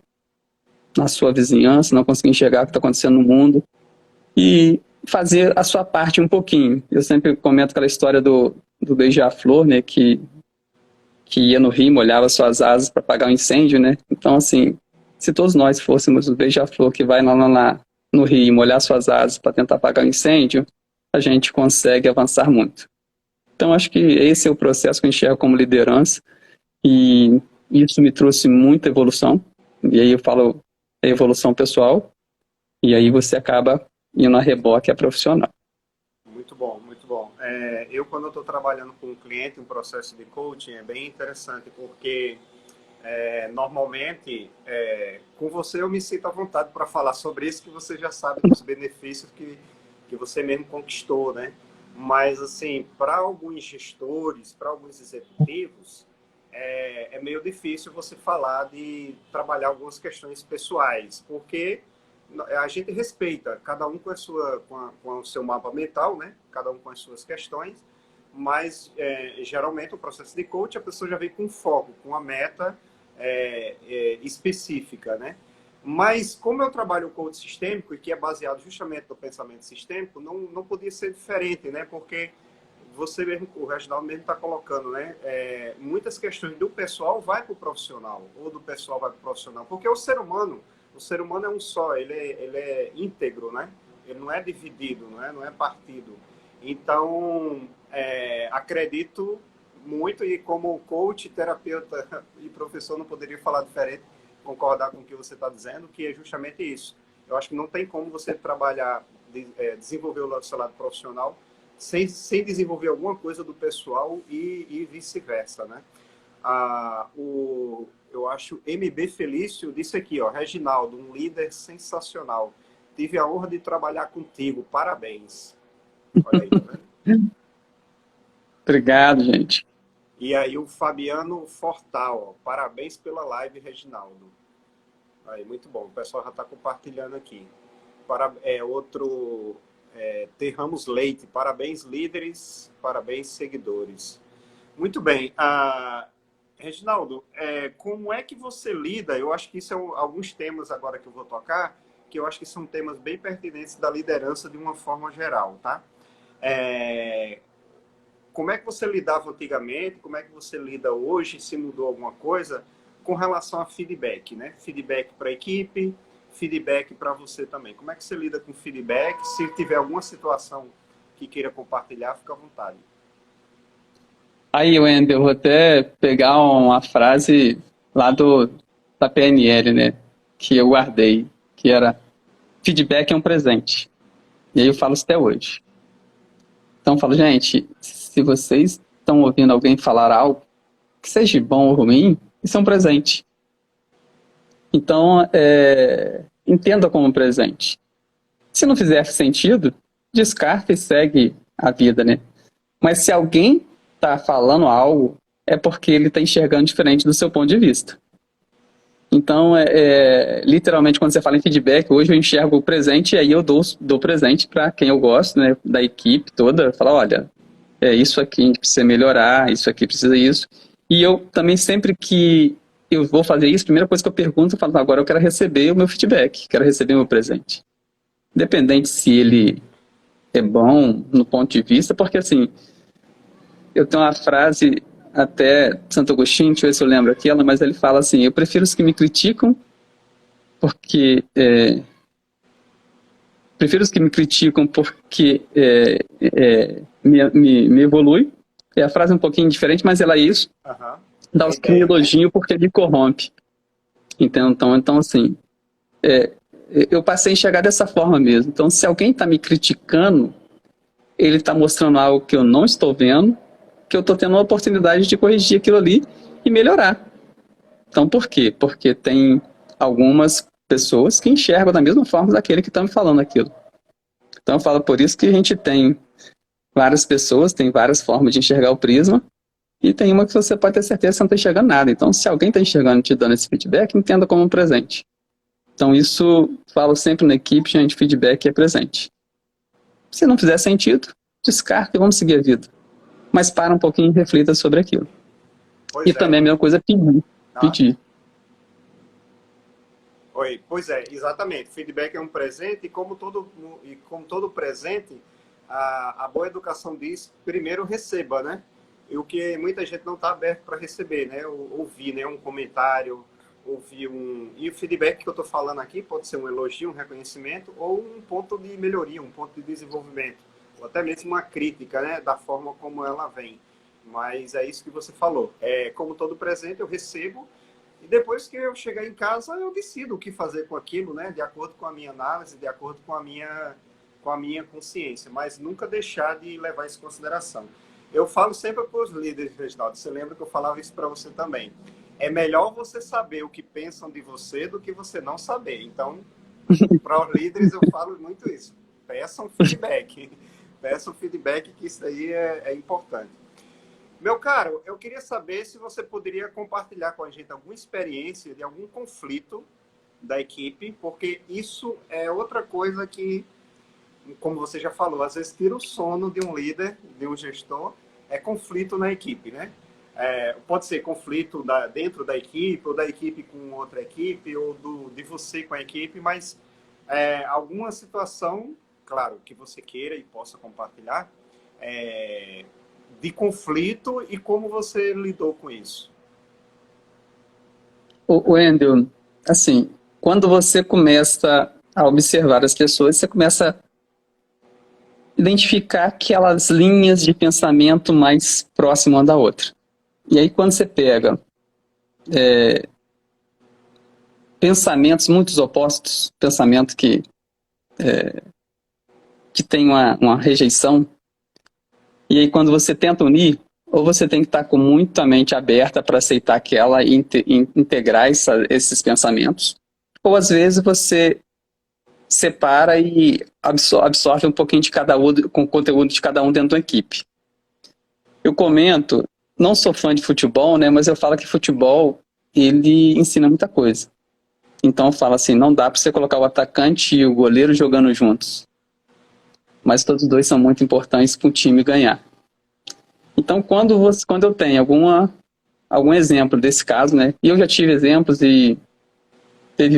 na sua vizinhança, não conseguir enxergar o que está acontecendo no mundo e fazer a sua parte um pouquinho. Eu sempre comento aquela história do beija-flor, né, que que ia no rio, molhava suas asas para apagar o incêndio, né? Então, assim, se todos nós fôssemos o beija-flor que vai lá no rio molhar suas asas para tentar apagar o incêndio, a gente consegue avançar muito. Então, acho que esse é o processo que eu enxergo como liderança, e isso me trouxe muita evolução. E aí eu falo evolução pessoal, e aí você acaba indo a reboque a profissional. Muito bom, muito bom. Eu, quando eu estou trabalhando com um cliente, um processo de coaching, é bem interessante, porque normalmente, com você eu me sinto à vontade para falar sobre isso, que você já sabe dos benefícios que você mesmo conquistou, né? Mas, assim, para alguns gestores, para alguns executivos, é meio difícil você falar de trabalhar algumas questões pessoais, porque a gente respeita, cada um com a sua, com o seu mapa mental, né? Cada um com as suas questões, mas geralmente o processo de coach a pessoa já vem com foco, com uma meta específica, né? Mas como eu trabalho o coach sistêmico e que é baseado justamente no pensamento sistêmico, não podia ser diferente, né? Porque você mesmo, o Reginaldo mesmo está colocando, né? Muitas questões do pessoal vai para o profissional, ou do pessoal vai para o profissional, porque o ser humano é um só, ele é íntegro, né? Ele não é dividido, não é partido. Então, acredito muito, e como coach, terapeuta e professor não poderia falar diferente, concordar com o que você está dizendo, que é justamente isso. Eu acho que não tem como você trabalhar, desenvolver o seu lado profissional sem desenvolver alguma coisa do pessoal e vice-versa, né? Eu acho MB Felício disse aqui, ó, Reginaldo, um líder sensacional. Tive a honra de trabalhar contigo. Parabéns. Olha aí, tá vendo? Obrigado, gente. E aí o Fabiano Fortal, ó, parabéns pela live, Reginaldo. Aí, muito bom. O pessoal já está compartilhando aqui. T. Ramos Leite, parabéns, líderes, parabéns, seguidores. Muito bem. Reginaldo, como é que você lida? Eu acho que isso são alguns temas agora que eu vou tocar, que eu acho que são temas bem pertinentes da liderança de uma forma geral, tá? Como é que você lidava antigamente? Como é que você lida hoje? Se mudou alguma coisa com relação a feedback, né? Feedback para a equipe, feedback para você também. Como é que você lida com feedback? Se tiver alguma situação que queira compartilhar, fica à vontade. Aí, Wendel, eu vou até pegar uma frase lá da PNL, né? Que eu guardei, que era: feedback é um presente. E aí eu falo isso até hoje. Então eu falo, gente, se vocês estão ouvindo alguém falar algo, que seja bom ou ruim, isso é um presente. Então, entenda como um presente. Se não fizer sentido, descarta e segue a vida, né? Mas se alguém está falando algo, é porque ele está enxergando diferente do seu ponto de vista. Então, literalmente, quando você fala em feedback, hoje eu enxergo o presente e aí eu dou presente para quem eu gosto, né, da equipe toda. Falar, olha, isso aqui a gente precisa melhorar, isso aqui precisa isso. E eu também, sempre que eu vou fazer isso, a primeira coisa que eu pergunto, eu falo, agora eu quero receber o meu feedback, quero receber o meu presente. Independente se ele é bom no ponto de vista, porque assim, eu tenho uma frase até Santo Agostinho, deixa eu ver se eu lembro aquela, mas ele fala assim: eu prefiro os que me criticam porque me evolui. É a frase um pouquinho diferente, mas ela é isso. Uhum. Dá os que me elogiam porque me corrompe. Então assim, eu passei a enxergar dessa forma mesmo. Então, se alguém está me criticando, ele está mostrando algo que eu não estou vendo, que eu estou tendo uma oportunidade de corrigir aquilo ali e melhorar. Então, por quê? Porque tem algumas pessoas que enxergam da mesma forma daquele que está me falando aquilo. Então, eu falo, por isso que a gente tem várias pessoas, tem várias formas de enxergar o prisma, e tem uma que você pode ter certeza que você não está enxergando nada. Então, se alguém está enxergando e te dando esse feedback, entenda como um presente. Então, isso, falo sempre na equipe, gente, feedback é presente. Se não fizer sentido, descarta e vamos seguir a vida. Mas para um pouquinho e reflita sobre aquilo. Também a mesma coisa, pedir. Oi, pois é, exatamente. Feedback é um presente e como todo presente, a boa educação diz, primeiro receba, né? e o que muita gente não está aberto para receber, né? Ouvir, né? Um comentário, ouvir um... E o feedback que eu estou falando aqui pode ser um elogio, um reconhecimento, ou um ponto de melhoria, um ponto de desenvolvimento, ou até mesmo uma crítica, né? Da forma como ela vem. Mas é isso que você falou. Como todo presente, eu recebo, e depois que eu chegar em casa, eu decido o que fazer com aquilo, né? De acordo com a minha análise, de acordo com a minha consciência, mas nunca deixar de levar isso em consideração. Eu falo sempre para os líderes, Reginaldo, você lembra que eu falava isso para você também. É melhor você saber o que pensam de você do que você não saber. Então, para os líderes eu falo muito isso. Peçam feedback. Peçam feedback, que isso aí é importante. Meu caro, eu queria saber se você poderia compartilhar com a gente alguma experiência de algum conflito da equipe, porque isso é outra coisa que, como você já falou, às vezes tira o sono de um líder, de um gestor, é conflito na equipe, né? Pode ser conflito dentro da equipe, ou da equipe com outra equipe, ou de você com a equipe, mas alguma situação, claro, que você queira e possa compartilhar, de conflito e como você lidou com isso. O Wendel, assim, quando você começa a observar as pessoas, você começa a identificar aquelas linhas de pensamento mais próximas uma da outra. E aí quando você pega pensamentos muito opostos, pensamento que tem uma rejeição, e aí quando você tenta unir, ou você tem que estar com muita mente aberta para aceitar aquela e integrar esses pensamentos, ou às vezes você separa e absorve um pouquinho de cada um, com o conteúdo de cada um dentro da equipe. Eu comento, não sou fã de futebol, né, mas eu falo que futebol, ele ensina muita coisa. Então eu falo assim, não dá para você colocar o atacante e o goleiro jogando juntos. Mas todos os dois são muito importantes para o time ganhar. Então quando eu tenho algum exemplo desse caso, né, e eu já tive exemplos e teve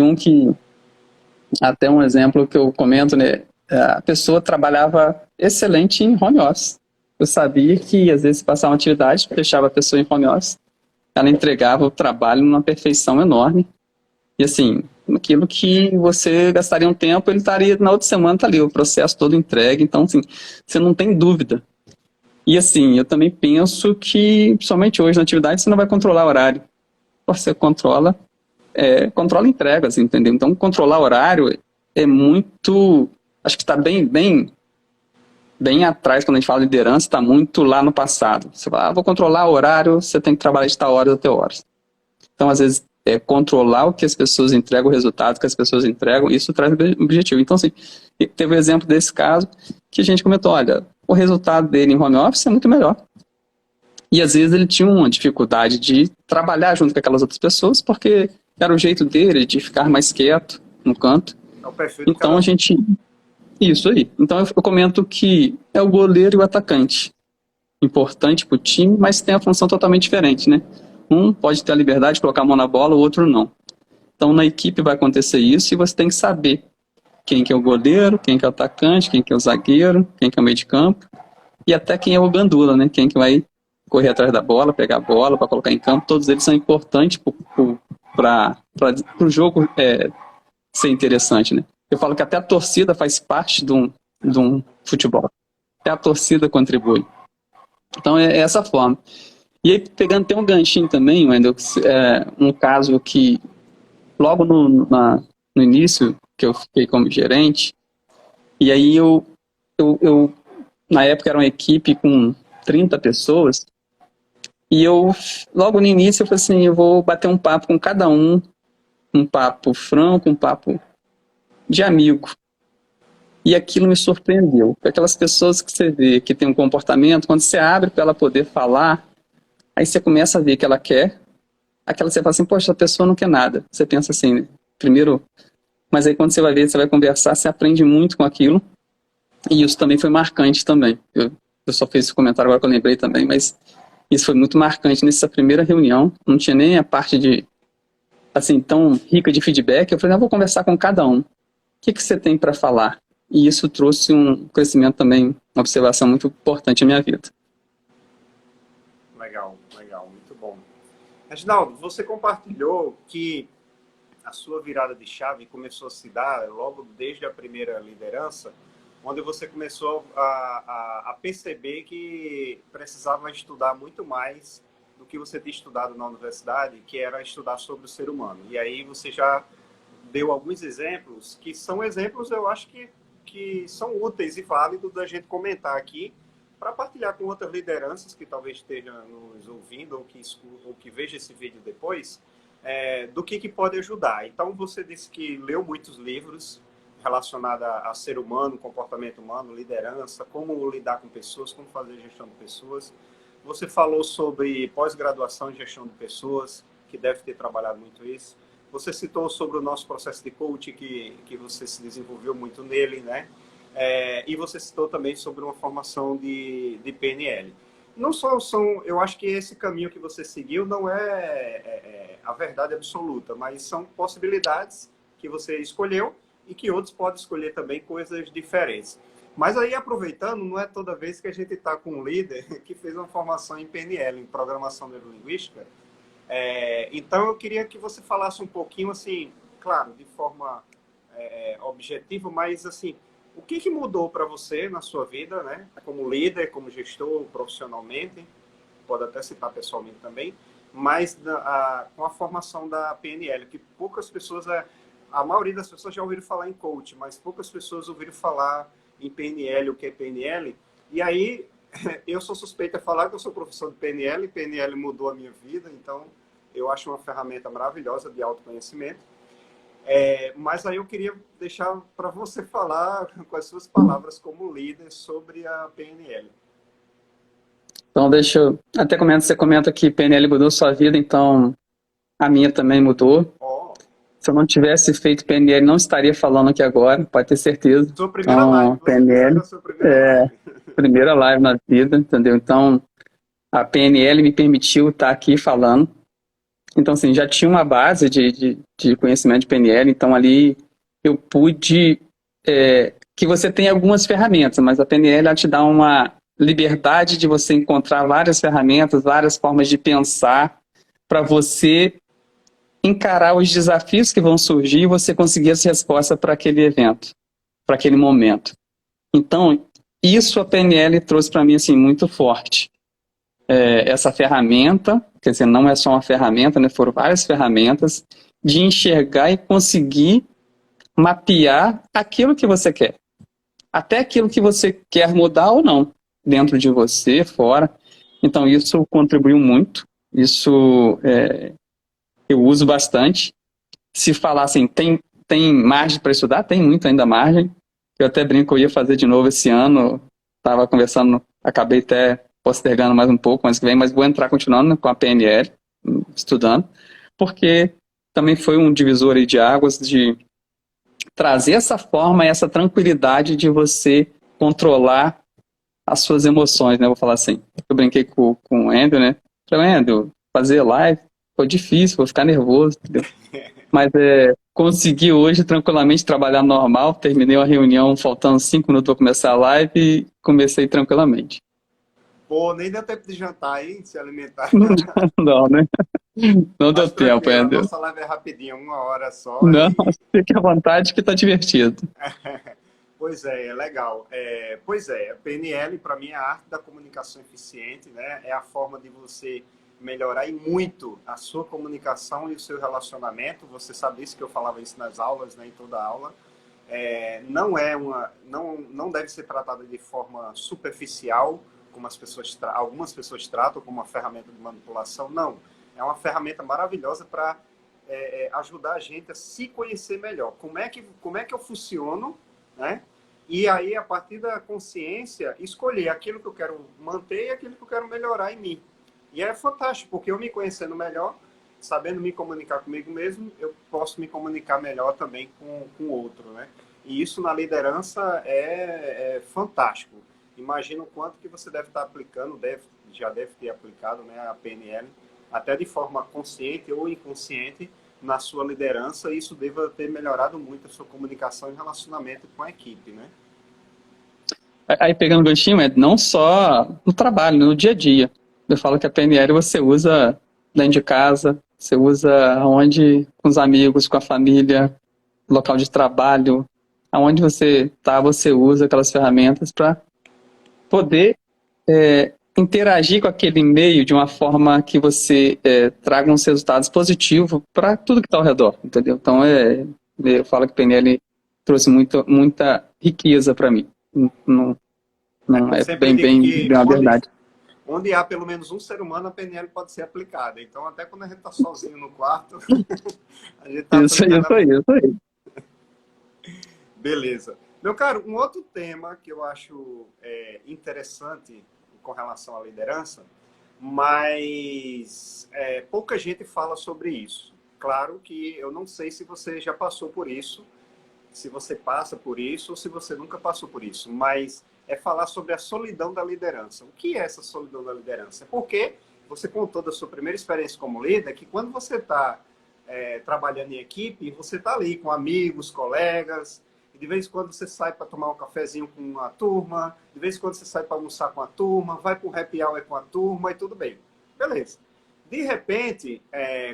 até um exemplo que eu comento, né, a pessoa trabalhava excelente em home office. Eu sabia que às vezes passava uma atividade, deixava a pessoa em home office, ela entregava o trabalho numa perfeição enorme. E assim, aquilo que você gastaria um tempo, ele estaria na outra semana, tá ali, o processo todo entregue. Então, assim, você não tem dúvida. E assim, eu também penso que, principalmente hoje na atividade, você não vai controlar o horário. Você controla entregas, entendeu? Então, controlar horário é muito... Acho que está bem atrás, quando a gente fala de liderança, está muito lá no passado. Você fala, vou controlar o horário, você tem que trabalhar de tal hora até horas. Então, às vezes, controlar o que as pessoas entregam, o resultado que as pessoas entregam, isso traz objetivo. Então, assim, teve um exemplo desse caso que a gente comentou, olha, o resultado dele em home office é muito melhor. E, às vezes, ele tinha uma dificuldade de trabalhar junto com aquelas outras pessoas, porque era o jeito dele de ficar mais quieto no canto. É o perfil então, a gente... Isso aí. Então, eu comento que é o goleiro e o atacante. Importante para o time, mas tem a função totalmente diferente, né? Um pode ter a liberdade de colocar a mão na bola, o outro não. Então, na equipe vai acontecer isso e você tem que saber quem que é o goleiro, quem que é o atacante, quem que é o zagueiro, quem que é o meio de campo e até quem é o gandula, né? Quem que vai correr atrás da bola, pegar a bola para colocar em campo. Todos eles são importantes para o jogo ser interessante, né? Eu falo que até a torcida faz parte de um futebol. Até a torcida contribui. Então, é essa forma. E aí, pegando, tem um ganchinho também, Wendel, um caso que, logo no início, que eu fiquei como gerente, e aí eu, na época, era uma equipe com 30 pessoas, e logo no início, eu falei assim, eu vou bater um papo com cada um papo franco, um papo de amigo. E aquilo me surpreendeu. Aquelas pessoas que você vê que tem um comportamento, quando você abre para ela poder falar, aí você começa a ver que ela quer, você fala assim, poxa, a pessoa não quer nada. Você pensa assim, né? Primeiro, mas aí quando você vai ver, você vai conversar, você aprende muito com aquilo, e isso também foi marcante também. Eu só fiz esse comentário agora que eu lembrei também, mas isso foi muito marcante nessa primeira reunião, não tinha nem a parte assim, tão rica de feedback. Eu falei, vou conversar com cada um. O que você tem para falar? E isso trouxe um crescimento também, uma observação muito importante na minha vida. Reginaldo, você compartilhou que a sua virada de chave começou a se dar logo desde a primeira liderança, onde você começou a perceber que precisava estudar muito mais do que você tinha estudado na universidade, que era estudar sobre o ser humano. E aí você já deu alguns exemplos, que são exemplos, eu acho que são úteis e válidos da gente comentar aqui, para partilhar com outras lideranças que talvez estejam nos ouvindo ou que veja esse vídeo depois, do que pode ajudar. Então, você disse que leu muitos livros relacionados a ser humano, comportamento humano, liderança, como lidar com pessoas, como fazer gestão de pessoas. Você falou sobre pós-graduação em gestão de pessoas, que deve ter trabalhado muito isso. Você citou sobre o nosso processo de coaching, que você se desenvolveu muito nele, né? E você citou também sobre uma formação de PNL. Não só são, eu acho que esse caminho que você seguiu não é a verdade absoluta, mas são possibilidades que você escolheu e que outros podem escolher também coisas diferentes. Mas aí, aproveitando, não é toda vez que a gente está com um líder que fez uma formação em PNL, em Programação Neurolinguística. Então, eu queria que você falasse um pouquinho, assim, claro, de forma objetiva, mas, assim, o que mudou para você na sua vida, né? Como líder, como gestor, profissionalmente, pode até citar pessoalmente também, mas com a formação da PNL, que poucas pessoas, a maioria das pessoas já ouviram falar em coach, mas poucas pessoas ouviram falar em PNL, o que é PNL. E aí, eu sou suspeita a falar que eu sou professor de PNL, PNL mudou a minha vida, então eu acho uma ferramenta maravilhosa de autoconhecimento. Mas aí eu queria deixar para você falar com as suas palavras como líder sobre a PNL. Então, deixa eu... Até você comenta que PNL mudou sua vida, então a minha também mudou. Oh, Se eu não tivesse feito PNL, não estaria falando aqui agora, pode ter certeza. sua primeira Então, live, você PNL, fez a sua primeira live. primeira live na vida, entendeu? Então, a PNL me permitiu estar aqui falando. Então, assim, já tinha uma base de conhecimento de PNL, então ali eu pude... que você tem algumas ferramentas, mas a PNL ela te dá uma liberdade de você encontrar várias ferramentas, várias formas de pensar para você encarar os desafios que vão surgir e você conseguir as respostas para aquele evento, para aquele momento. Então, isso a PNL trouxe para mim assim, muito forte. Essa ferramenta, quer dizer, não é só uma ferramenta, né? Foram várias ferramentas de enxergar e conseguir mapear aquilo que você quer. Até aquilo que você quer mudar ou não, dentro de você, fora. Então, isso contribuiu muito. Isso eu uso bastante. Se falar assim, tem margem para estudar? Tem muito ainda margem. Eu até brinco que eu ia fazer de novo esse ano. Estava conversando, acabei até postergando mais um pouco, mas que vem, mas vou entrar continuando com a PNL, estudando, porque também foi um divisor aí de águas de trazer essa forma, essa tranquilidade de você controlar as suas emoções, né? Vou falar assim. Eu brinquei com o Andrew, né? Falei, Andrew, fazer live foi difícil, vou ficar nervoso, entendeu? Mas consegui hoje tranquilamente trabalhar normal, terminei uma reunião faltando 5 minutos para começar a live e comecei tranquilamente. Pô, nem deu tempo de jantar aí, de se alimentar. Não, né? Não deu tempo, A Andrew. nossa live é rapidinho, 1 hora só. Não, fique à vontade que tá divertido. Pois é legal. Pois é, a PNL para mim é a arte da comunicação eficiente, né? É a forma de você melhorar e muito a sua comunicação e o seu relacionamento. Você sabe isso que eu falava isso nas aulas, né? Em toda aula. Não deve ser tratada de forma superficial, como algumas pessoas tratam como uma ferramenta de manipulação. Não, é uma ferramenta maravilhosa para ajudar a gente a se conhecer melhor. Como é que eu funciono, né? E aí, a partir da consciência, escolher aquilo que eu quero manter e aquilo que eu quero melhorar em mim. E é fantástico, porque eu me conhecendo melhor, sabendo me comunicar comigo mesmo, eu posso me comunicar melhor também com o outro, né? E isso na liderança é fantástico. Imagina o quanto que você deve estar aplicando, já deve ter aplicado, né, a PNL, até de forma consciente ou inconsciente, na sua liderança, e isso deva ter melhorado muito a sua comunicação e relacionamento com a equipe, né? Aí pegando o ganchinho, não só no trabalho, no dia a dia. Eu falo que a PNL você usa dentro de casa, você usa onde, com os amigos, com a família, local de trabalho, aonde você está, você usa aquelas ferramentas para poder interagir com aquele meio de uma forma que você traga uns resultados positivos para tudo que está ao redor, entendeu? Então, eu falo que o PNL trouxe muita riqueza para mim. Não, não Eu é sempre digo que bem a verdade. onde há pelo menos um ser humano, a PNL pode ser aplicada. Então, até quando a gente está sozinho no quarto, a gente está aplicando Isso aí. Beleza. Meu caro, um outro tema que eu acho interessante com relação à liderança, mas pouca gente fala sobre isso. Claro que eu não sei se você já passou por isso, se você passa por isso ou se você nunca passou por isso, mas é falar sobre a solidão da liderança. O que é essa solidão da liderança? Porque você contou da sua primeira experiência como líder, que quando você está trabalhando em equipe, você está ali com amigos, colegas, e de vez em quando você sai para tomar um cafezinho com a turma, de vez em quando você sai para almoçar com a turma, vai para um happy hour com a turma e tudo bem. Beleza. De repente,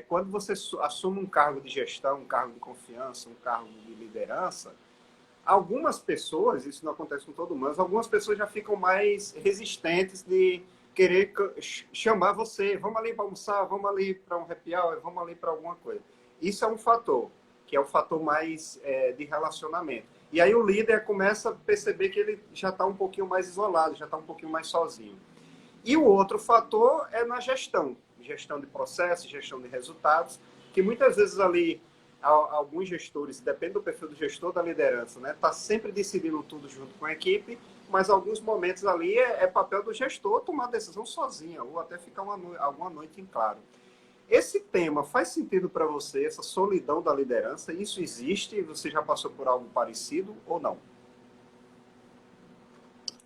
quando você assume um cargo de gestão, um cargo de confiança, um cargo de liderança, algumas pessoas, isso não acontece com todo mundo, mas algumas pessoas já ficam mais resistentes de querer chamar você, vamos ali para almoçar, vamos ali para um happy hour, vamos ali para alguma coisa. Isso é um fator, que é o fator mais de relacionamento. E aí o líder começa a perceber que ele já está um pouquinho mais isolado, já está um pouquinho mais sozinho. E o outro fator é na gestão de processos, gestão de resultados, que muitas vezes ali alguns gestores, depende do perfil do gestor, da liderança, né? Está sempre decidindo tudo junto com a equipe, mas alguns momentos ali é papel do gestor tomar decisão sozinha, ou até ficar alguma noite em claro. Esse tema faz sentido para você, essa solidão da liderança? Isso existe? Você já passou por algo parecido ou não?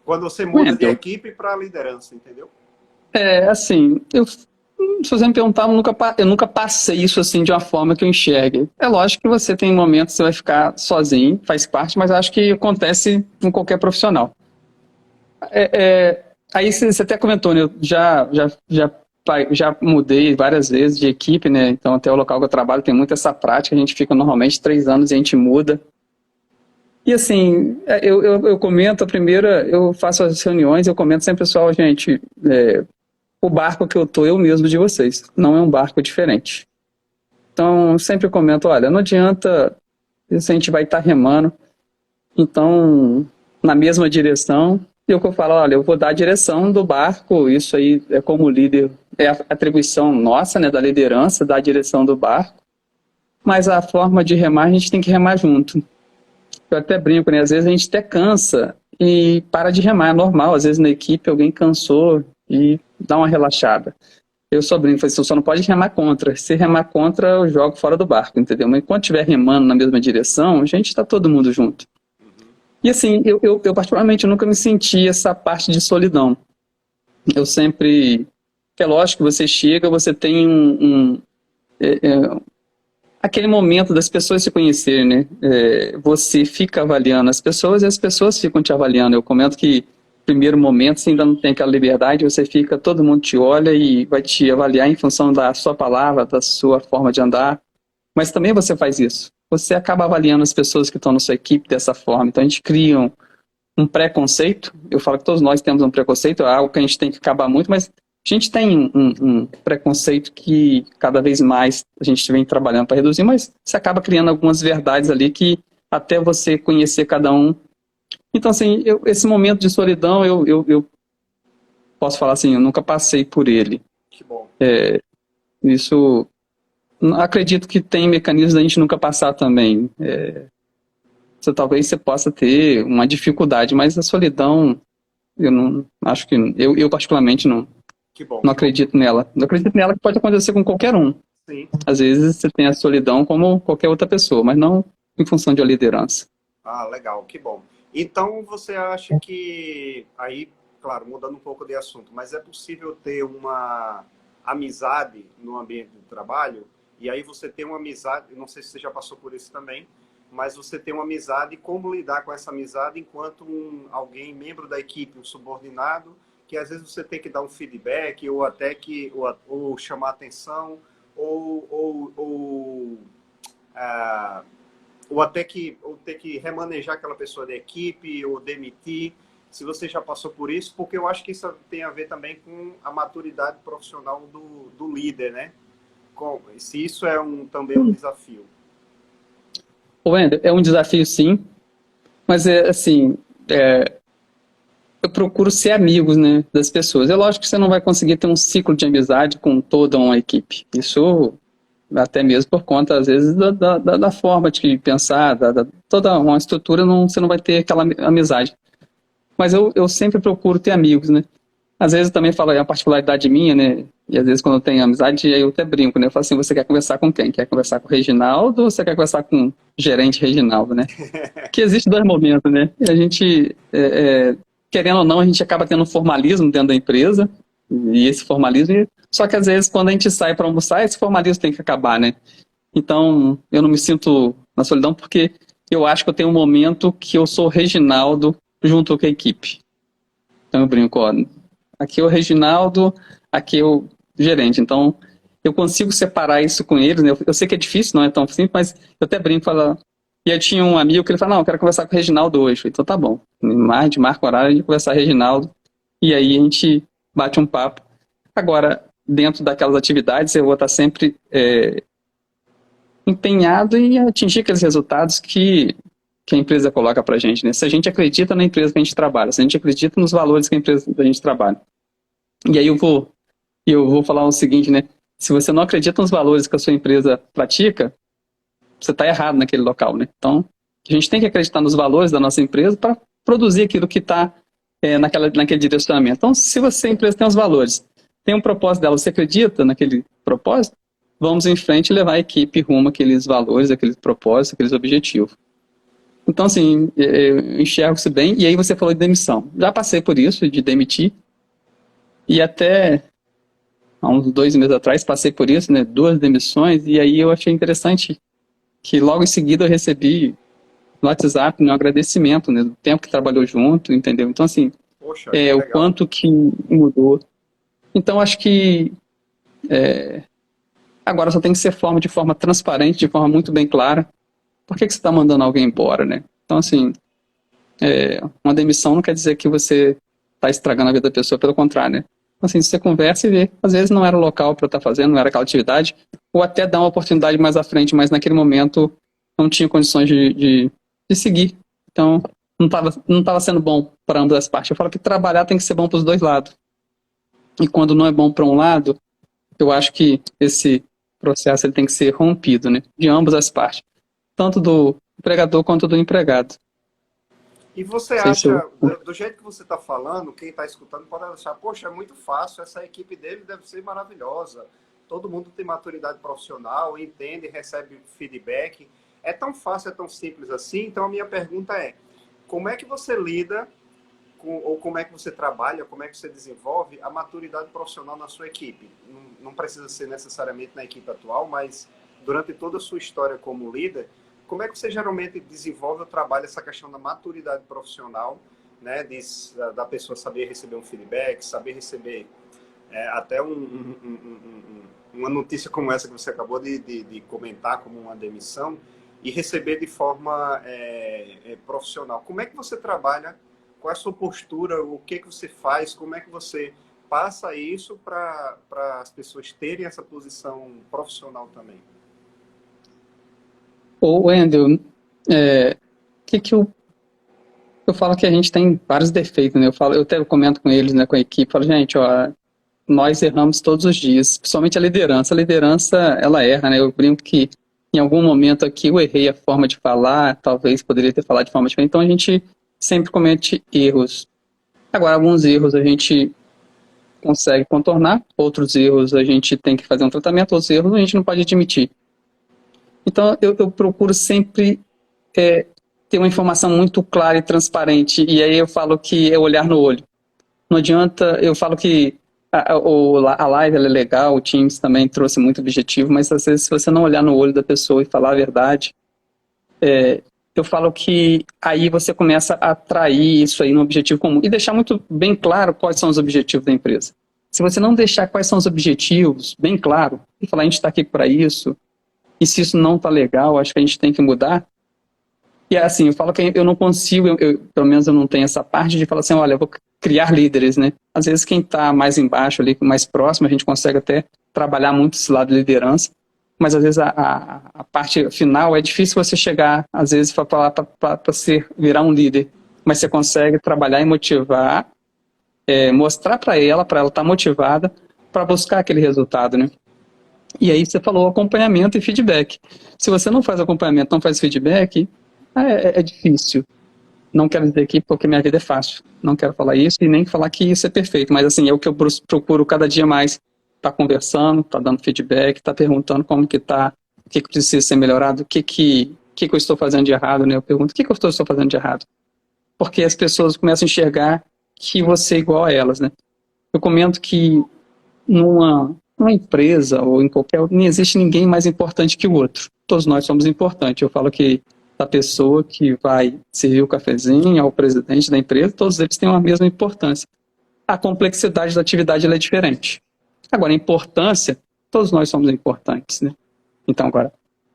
Quando você muda de equipe para liderança, entendeu? Assim, se você me perguntar, eu nunca passei isso assim de uma forma que eu enxergue. É lógico que você tem momentos que você vai ficar sozinho, faz parte, mas acho que acontece com qualquer profissional. Aí você até comentou, né? Eu já mudei várias vezes de equipe, né? Então até o local que eu trabalho tem muito essa prática, a gente fica normalmente 3 anos e a gente muda. E assim, eu comento, a primeira, eu faço as reuniões, eu comento sempre, pessoal, gente, o barco que eu tô é o mesmo de vocês, não é um barco diferente. Então, sempre comento, olha, não adianta se a gente vai estar remando, então, na mesma direção, e o que eu falo, olha, eu vou dar a direção do barco, isso aí é como líder, é a atribuição nossa, né, da liderança, da direção do barco, mas a forma de remar, a gente tem que remar junto. Eu até brinco, né, às vezes a gente até cansa e para de remar, é normal, às vezes na equipe alguém cansou e dá uma relaxada. Eu só brinco, você só não pode remar contra. Se remar contra, eu jogo fora do barco, entendeu? Mas enquanto estiver remando na mesma direção, a gente está todo mundo junto. E assim, eu particularmente nunca me senti essa parte de solidão. Eu sempre... É lógico que você chega, você tem aquele momento das pessoas se conhecerem, né? Você fica avaliando as pessoas e as pessoas ficam te avaliando. Eu comento que primeiro momento, você ainda não tem aquela liberdade, você fica, todo mundo te olha e vai te avaliar em função da sua palavra, da sua forma de andar. Mas também você faz isso. Você acaba avaliando as pessoas que estão na sua equipe dessa forma. Então a gente cria um preconceito. Eu falo que todos nós temos um preconceito, é algo que a gente tem que acabar muito, mas a gente tem um preconceito que cada vez mais a gente vem trabalhando para reduzir, mas você acaba criando algumas verdades ali que até você conhecer cada um. Então, assim, esse momento de solidão, eu posso falar assim, eu nunca passei por ele. Que bom. Isso, acredito que tem mecanismos da gente nunca passar também. Talvez você possa ter uma dificuldade, mas a solidão, eu não acho que, eu particularmente não acredito nela. Não acredito nela que pode acontecer com qualquer um. Sim. Às vezes você tem a solidão como qualquer outra pessoa, mas não em função de uma liderança. Ah, legal, que bom. Então, você acha que, aí, claro, mudando um pouco de assunto, mas é possível ter uma amizade no ambiente do trabalho? E aí você tem uma amizade, não sei se você já passou por isso também, mas você tem uma amizade, como lidar com essa amizade enquanto alguém, membro da equipe, um subordinado, que às vezes você tem que dar um feedback ou até que ou chamar atenção ou, ah, ou até que ou ter que remanejar aquela pessoa da equipe ou demitir, se você já passou por isso, porque eu acho que isso tem a ver também com a maturidade profissional do líder, né? Se isso é também um desafio. Wender, é um desafio sim, mas é assim, eu procuro ser amigos, né, das pessoas. É lógico que você não vai conseguir ter um ciclo de amizade com toda uma equipe. Isso até mesmo por conta, às vezes, da forma de pensar, toda uma estrutura, você não vai ter aquela amizade. Mas eu sempre procuro ter amigos, né? Às vezes eu também falo, é uma particularidade minha, né? E às vezes quando eu tenho amizade, aí eu até brinco, né? Eu falo assim, você quer conversar com quem? Quer conversar com o Reginaldo ou você quer conversar com o gerente Reginaldo, né? Que existe dois momentos, né? E a gente, querendo ou não, a gente acaba tendo um formalismo dentro da empresa, e esse formalismo, só que às vezes quando a gente sai para almoçar, esse formalismo tem que acabar, né? Então, eu não me sinto na solidão porque eu acho que eu tenho um momento que eu sou o Reginaldo junto com a equipe. Então eu brinco, ó, aqui é o Reginaldo, aqui é o gerente. Então, eu consigo separar isso com eles, né? Eu sei que é difícil, não é tão simples, mas eu até brinco, falo. E eu tinha um amigo que ele falou, não, eu quero conversar com o Reginaldo hoje. Então tá bom. Marca o horário de conversar com o Reginaldo. E aí a gente bate um papo. Agora, dentro daquelas atividades, eu vou estar sempre empenhado em atingir aqueles resultados que a empresa coloca pra gente, né? Se a gente acredita na empresa que a gente trabalha, se a gente acredita nos valores que a empresa da gente trabalha. E aí eu vou falar o seguinte, né? Se você não acredita nos valores que a sua empresa pratica, você está errado naquele local, né? Então, a gente tem que acreditar nos valores da nossa empresa para produzir aquilo que está naquele direcionamento. Então, se a empresa tem os valores, tem um propósito dela, você acredita naquele propósito, vamos em frente e levar a equipe rumo àqueles valores, aqueles propósitos, aqueles objetivos. Então, assim, eu enxergo isso bem. E aí você falou de demissão. Já passei por isso, de demitir. E até há uns 2 meses atrás passei por isso, né? 2 demissões. E aí eu achei interessante que logo em seguida eu recebi no WhatsApp um agradecimento, né? Do tempo que trabalhou junto, entendeu? Então, assim, Poxa, o quanto que mudou. Então, acho que agora só tem que ser de forma transparente, de forma muito bem clara. Por que você está mandando alguém embora, né? Então, assim, uma demissão não quer dizer que você está estragando a vida da pessoa, pelo contrário, né? Assim, você conversa e vê. Às vezes não era o local para eu estar fazendo, não era aquela atividade, ou até dar uma oportunidade mais à frente, mas naquele momento não tinha condições de seguir. Então, não tava sendo bom para ambas as partes. Eu falo que trabalhar tem que ser bom para os dois lados. E quando não é bom para um lado, eu acho que esse processo ele tem que ser rompido, né? De ambas as partes. Tanto do empregador quanto do empregado. E você acha, do jeito que você está falando, quem está escutando pode achar, poxa, é muito fácil, essa equipe dele deve ser maravilhosa, todo mundo tem maturidade profissional, entende, recebe feedback, é tão fácil, é tão simples assim. Então a minha pergunta é, como é que você lida ou como é que você trabalha, como é que você desenvolve a maturidade profissional na sua equipe? Não precisa ser necessariamente na equipe atual, mas durante toda a sua história como líder, como é que você geralmente desenvolve ou trabalha essa questão da maturidade profissional, né, da pessoa saber receber um feedback, saber receber até uma notícia como essa que você acabou de comentar, como uma demissão, e receber de forma profissional. Como é que você trabalha? Qual é a sua postura? O que você faz? Como é que você passa isso para as pessoas terem essa posição profissional também? Ô, Wendel, eu falo que a gente tem vários defeitos, né? Eu até comento com eles, né, com a equipe, falo, gente, ó, nós erramos todos os dias, principalmente a liderança. A liderança, ela erra, né? Eu brinco que em algum momento aqui eu errei a forma de falar, talvez poderia ter falado de forma diferente, então a gente sempre comete erros. Agora, alguns erros a gente consegue contornar, outros erros a gente tem que fazer um tratamento, outros erros a gente não pode admitir. Então, eu procuro sempre ter uma informação muito clara e transparente, e aí eu falo que é olhar no olho. Não adianta, eu falo que a live ela é legal, o Teams também trouxe muito objetivo, mas às vezes se você não olhar no olho da pessoa e falar a verdade, eu falo que aí você começa a atrair isso aí no objetivo comum e deixar muito bem claro quais são os objetivos da empresa. Se você não deixar quais são os objetivos bem claro e falar, a gente está aqui para isso, e se isso não está legal, acho que a gente tem que mudar. E assim, eu falo que eu não consigo, pelo menos eu não tenho essa parte de falar assim, olha, eu vou criar líderes, né? Às vezes quem está mais embaixo ali, mais próximo, a gente consegue até trabalhar muito esse lado de liderança, mas às vezes a parte final é difícil você chegar, às vezes, para você virar um líder, mas você consegue trabalhar e motivar, mostrar para ela estar motivada para buscar aquele resultado, né? E aí você falou acompanhamento e feedback. Se você não faz acompanhamento, não faz feedback, é difícil. Não quero dizer aqui porque minha vida é fácil. Não quero falar isso e nem falar que isso é perfeito, mas assim, é o que eu procuro cada dia mais. Tá conversando, tá dando feedback, tá perguntando como que tá, o que precisa ser melhorado, o que eu estou fazendo de errado, né? Eu pergunto, o que eu estou fazendo de errado? Porque as pessoas começam a enxergar que você é igual a elas, né? Eu comento que numa empresa ou em qualquer, não existe ninguém mais importante que o outro. Todos nós somos importantes. Eu falo que da pessoa que vai servir o cafezinho ao presidente da empresa, todos eles têm a mesma importância. A complexidade da atividade ela é diferente. Agora, a importância, todos nós somos importantes, né? Então, agora,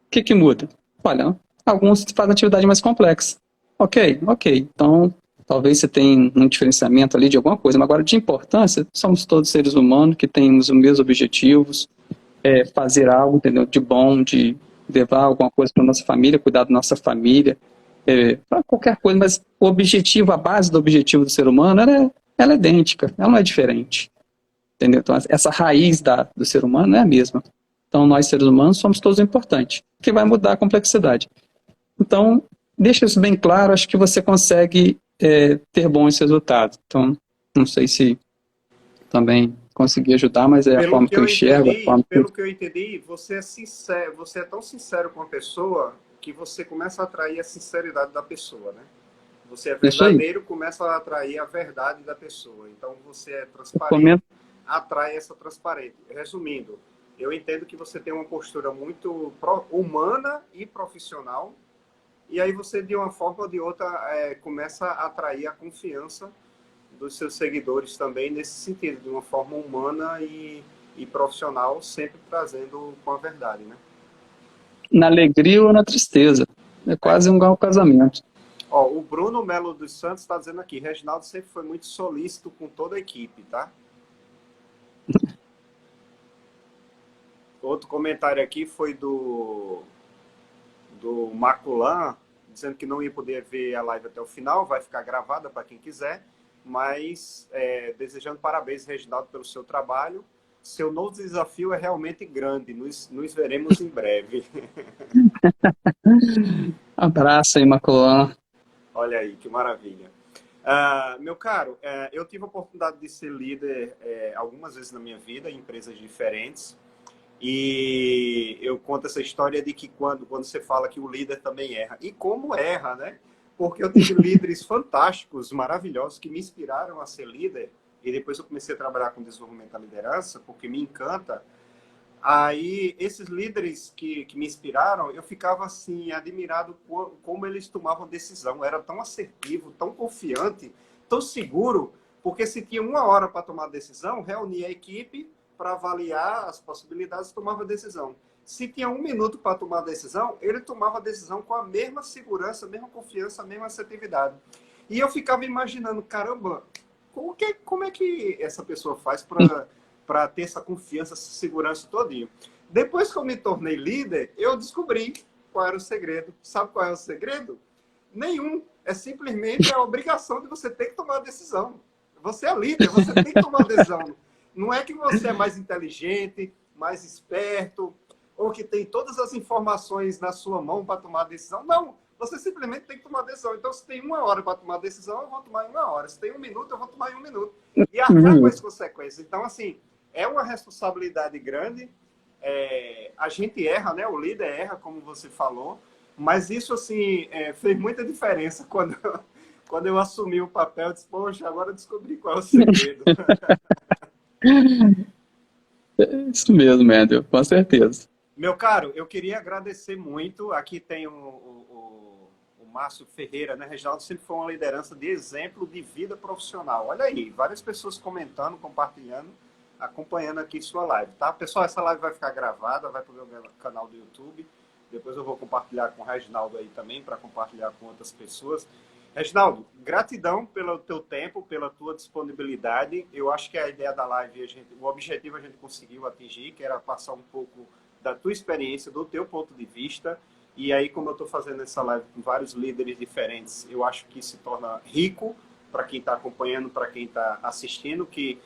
o que muda? Olha, alguns fazem atividade mais complexa. Ok. Então, talvez você tenha um diferenciamento ali de alguma coisa, mas agora, de importância, somos todos seres humanos que temos os mesmos objetivos, fazer algo, entendeu? De bom, de levar alguma coisa para nossa família, cuidar da nossa família, para qualquer coisa, mas o objetivo, a base do objetivo do ser humano, ela é idêntica, ela não é diferente, entendeu? Então, essa raiz do ser humano é a mesma. Então, nós, seres humanos, somos todos importantes, o que vai mudar a complexidade. Então, deixa isso bem claro, acho que você consegue ter bons resultados. Então, não sei se também consegui ajudar, mas é a forma que eu enxergo. Pelo que eu entendi, você é sincero, você é tão sincero com a pessoa que você começa a atrair a sinceridade da pessoa, né? Você é verdadeiro, começa a atrair a verdade da pessoa. Então, você é transparente, atrai essa transparência. Resumindo, eu entendo que você tem uma postura muito humana e profissional, e aí você, de uma forma ou de outra, começa a atrair a confiança dos seus seguidores também, nesse sentido, de uma forma humana e profissional, sempre trazendo com a verdade, né? Na alegria ou na tristeza. É quase um casamento. Ó, o Bruno Melo dos Santos está dizendo aqui, Reginaldo sempre foi muito solícito com toda a equipe, tá? Outro comentário aqui foi do Maculan, dizendo que não ia poder ver a live até o final, vai ficar gravada para quem quiser, mas desejando parabéns, Reginaldo, pelo seu trabalho. Seu novo desafio é realmente grande, nos veremos em breve. Abraço aí, Maculan. Olha aí, que maravilha. Meu caro, eu tive a oportunidade de ser líder algumas vezes na minha vida, em empresas diferentes, e eu conto essa história de que quando você fala que o líder também erra, e como erra, né? Porque eu tive líderes fantásticos, maravilhosos, que me inspiraram a ser líder, e depois eu comecei a trabalhar com desenvolvimento da liderança, porque me encanta. Aí, esses líderes que me inspiraram, eu ficava assim, admirado como eles tomavam decisão. Era tão assertivo, tão confiante, tão seguro, porque se tinha 1 hora para tomar decisão, reunia a equipe para avaliar as possibilidades e tomava decisão. Se tinha 1 minuto para tomar decisão, ele tomava a decisão com a mesma segurança, a mesma confiança, a mesma assertividade. E eu ficava imaginando, caramba, como é que essa pessoa faz para ter essa confiança, essa segurança todinho? Depois que eu me tornei líder, eu descobri qual era o segredo. Sabe qual é o segredo? Nenhum. É simplesmente a obrigação de você ter que tomar a decisão. Você é líder, você tem que tomar a decisão. Não é que você é mais inteligente, mais esperto, ou que tem todas as informações na sua mão para tomar a decisão. Não, você simplesmente tem que tomar a decisão. Então, se tem 1 hora para tomar a decisão, eu vou tomar em 1 hora. Se tem 1 minuto, eu vou tomar em 1 minuto. E arcar com as consequências. Então, assim, é uma responsabilidade grande. A gente erra, né? O líder erra, como você falou. Mas isso, assim, fez muita diferença quando eu assumi o papel. Eu disse, poxa, agora eu descobri qual é o segredo. Isso mesmo, Médio, com certeza. Meu caro, eu queria agradecer muito. Aqui tem o Márcio Ferreira, né? Reginaldo sempre foi uma liderança de exemplo de vida profissional. Olha aí, várias pessoas comentando, compartilhando, acompanhando aqui sua live, tá? Pessoal, essa live vai ficar gravada, vai para o meu canal do YouTube. Depois eu vou compartilhar com o Reginaldo aí também, para compartilhar com outras pessoas. Reginaldo, gratidão pelo teu tempo, pela tua disponibilidade. Eu acho que a ideia da live, o objetivo a gente conseguiu atingir, que era passar um pouco da tua experiência, do teu ponto de vista. E aí, como eu estou fazendo essa live com vários líderes diferentes, eu acho que se torna rico para quem está acompanhando, para quem está assistindo, que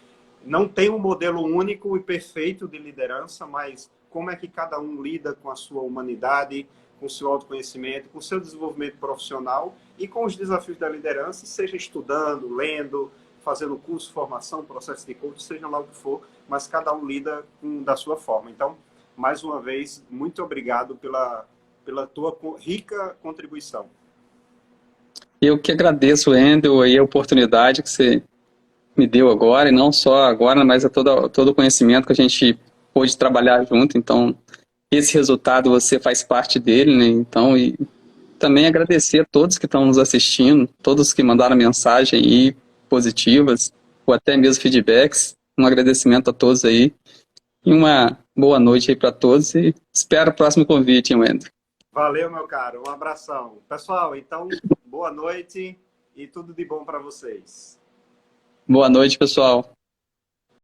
não tem um modelo único e perfeito de liderança, mas como é que cada um lida com a sua humanidade, com o seu autoconhecimento, com o seu desenvolvimento profissional e com os desafios da liderança, seja estudando, lendo, fazendo curso, formação, processo de coaching, seja lá o que for, mas cada um lida da sua forma. Então, mais uma vez, muito obrigado pela tua rica contribuição. Eu que agradeço, Wendel, aí a oportunidade que você me deu agora, e não só agora, mas a todo o conhecimento que a gente pôde trabalhar junto. Então, esse resultado você faz parte dele, né? Então, e também agradecer a todos que estão nos assistindo, todos que mandaram mensagem aí, positivas, ou até mesmo feedbacks. Um agradecimento a todos aí. E uma boa noite aí para todos e espero o próximo convite, hein, Wendel. Valeu, meu caro. Um abração. Pessoal, então, boa noite e tudo de bom para vocês. Boa noite, pessoal.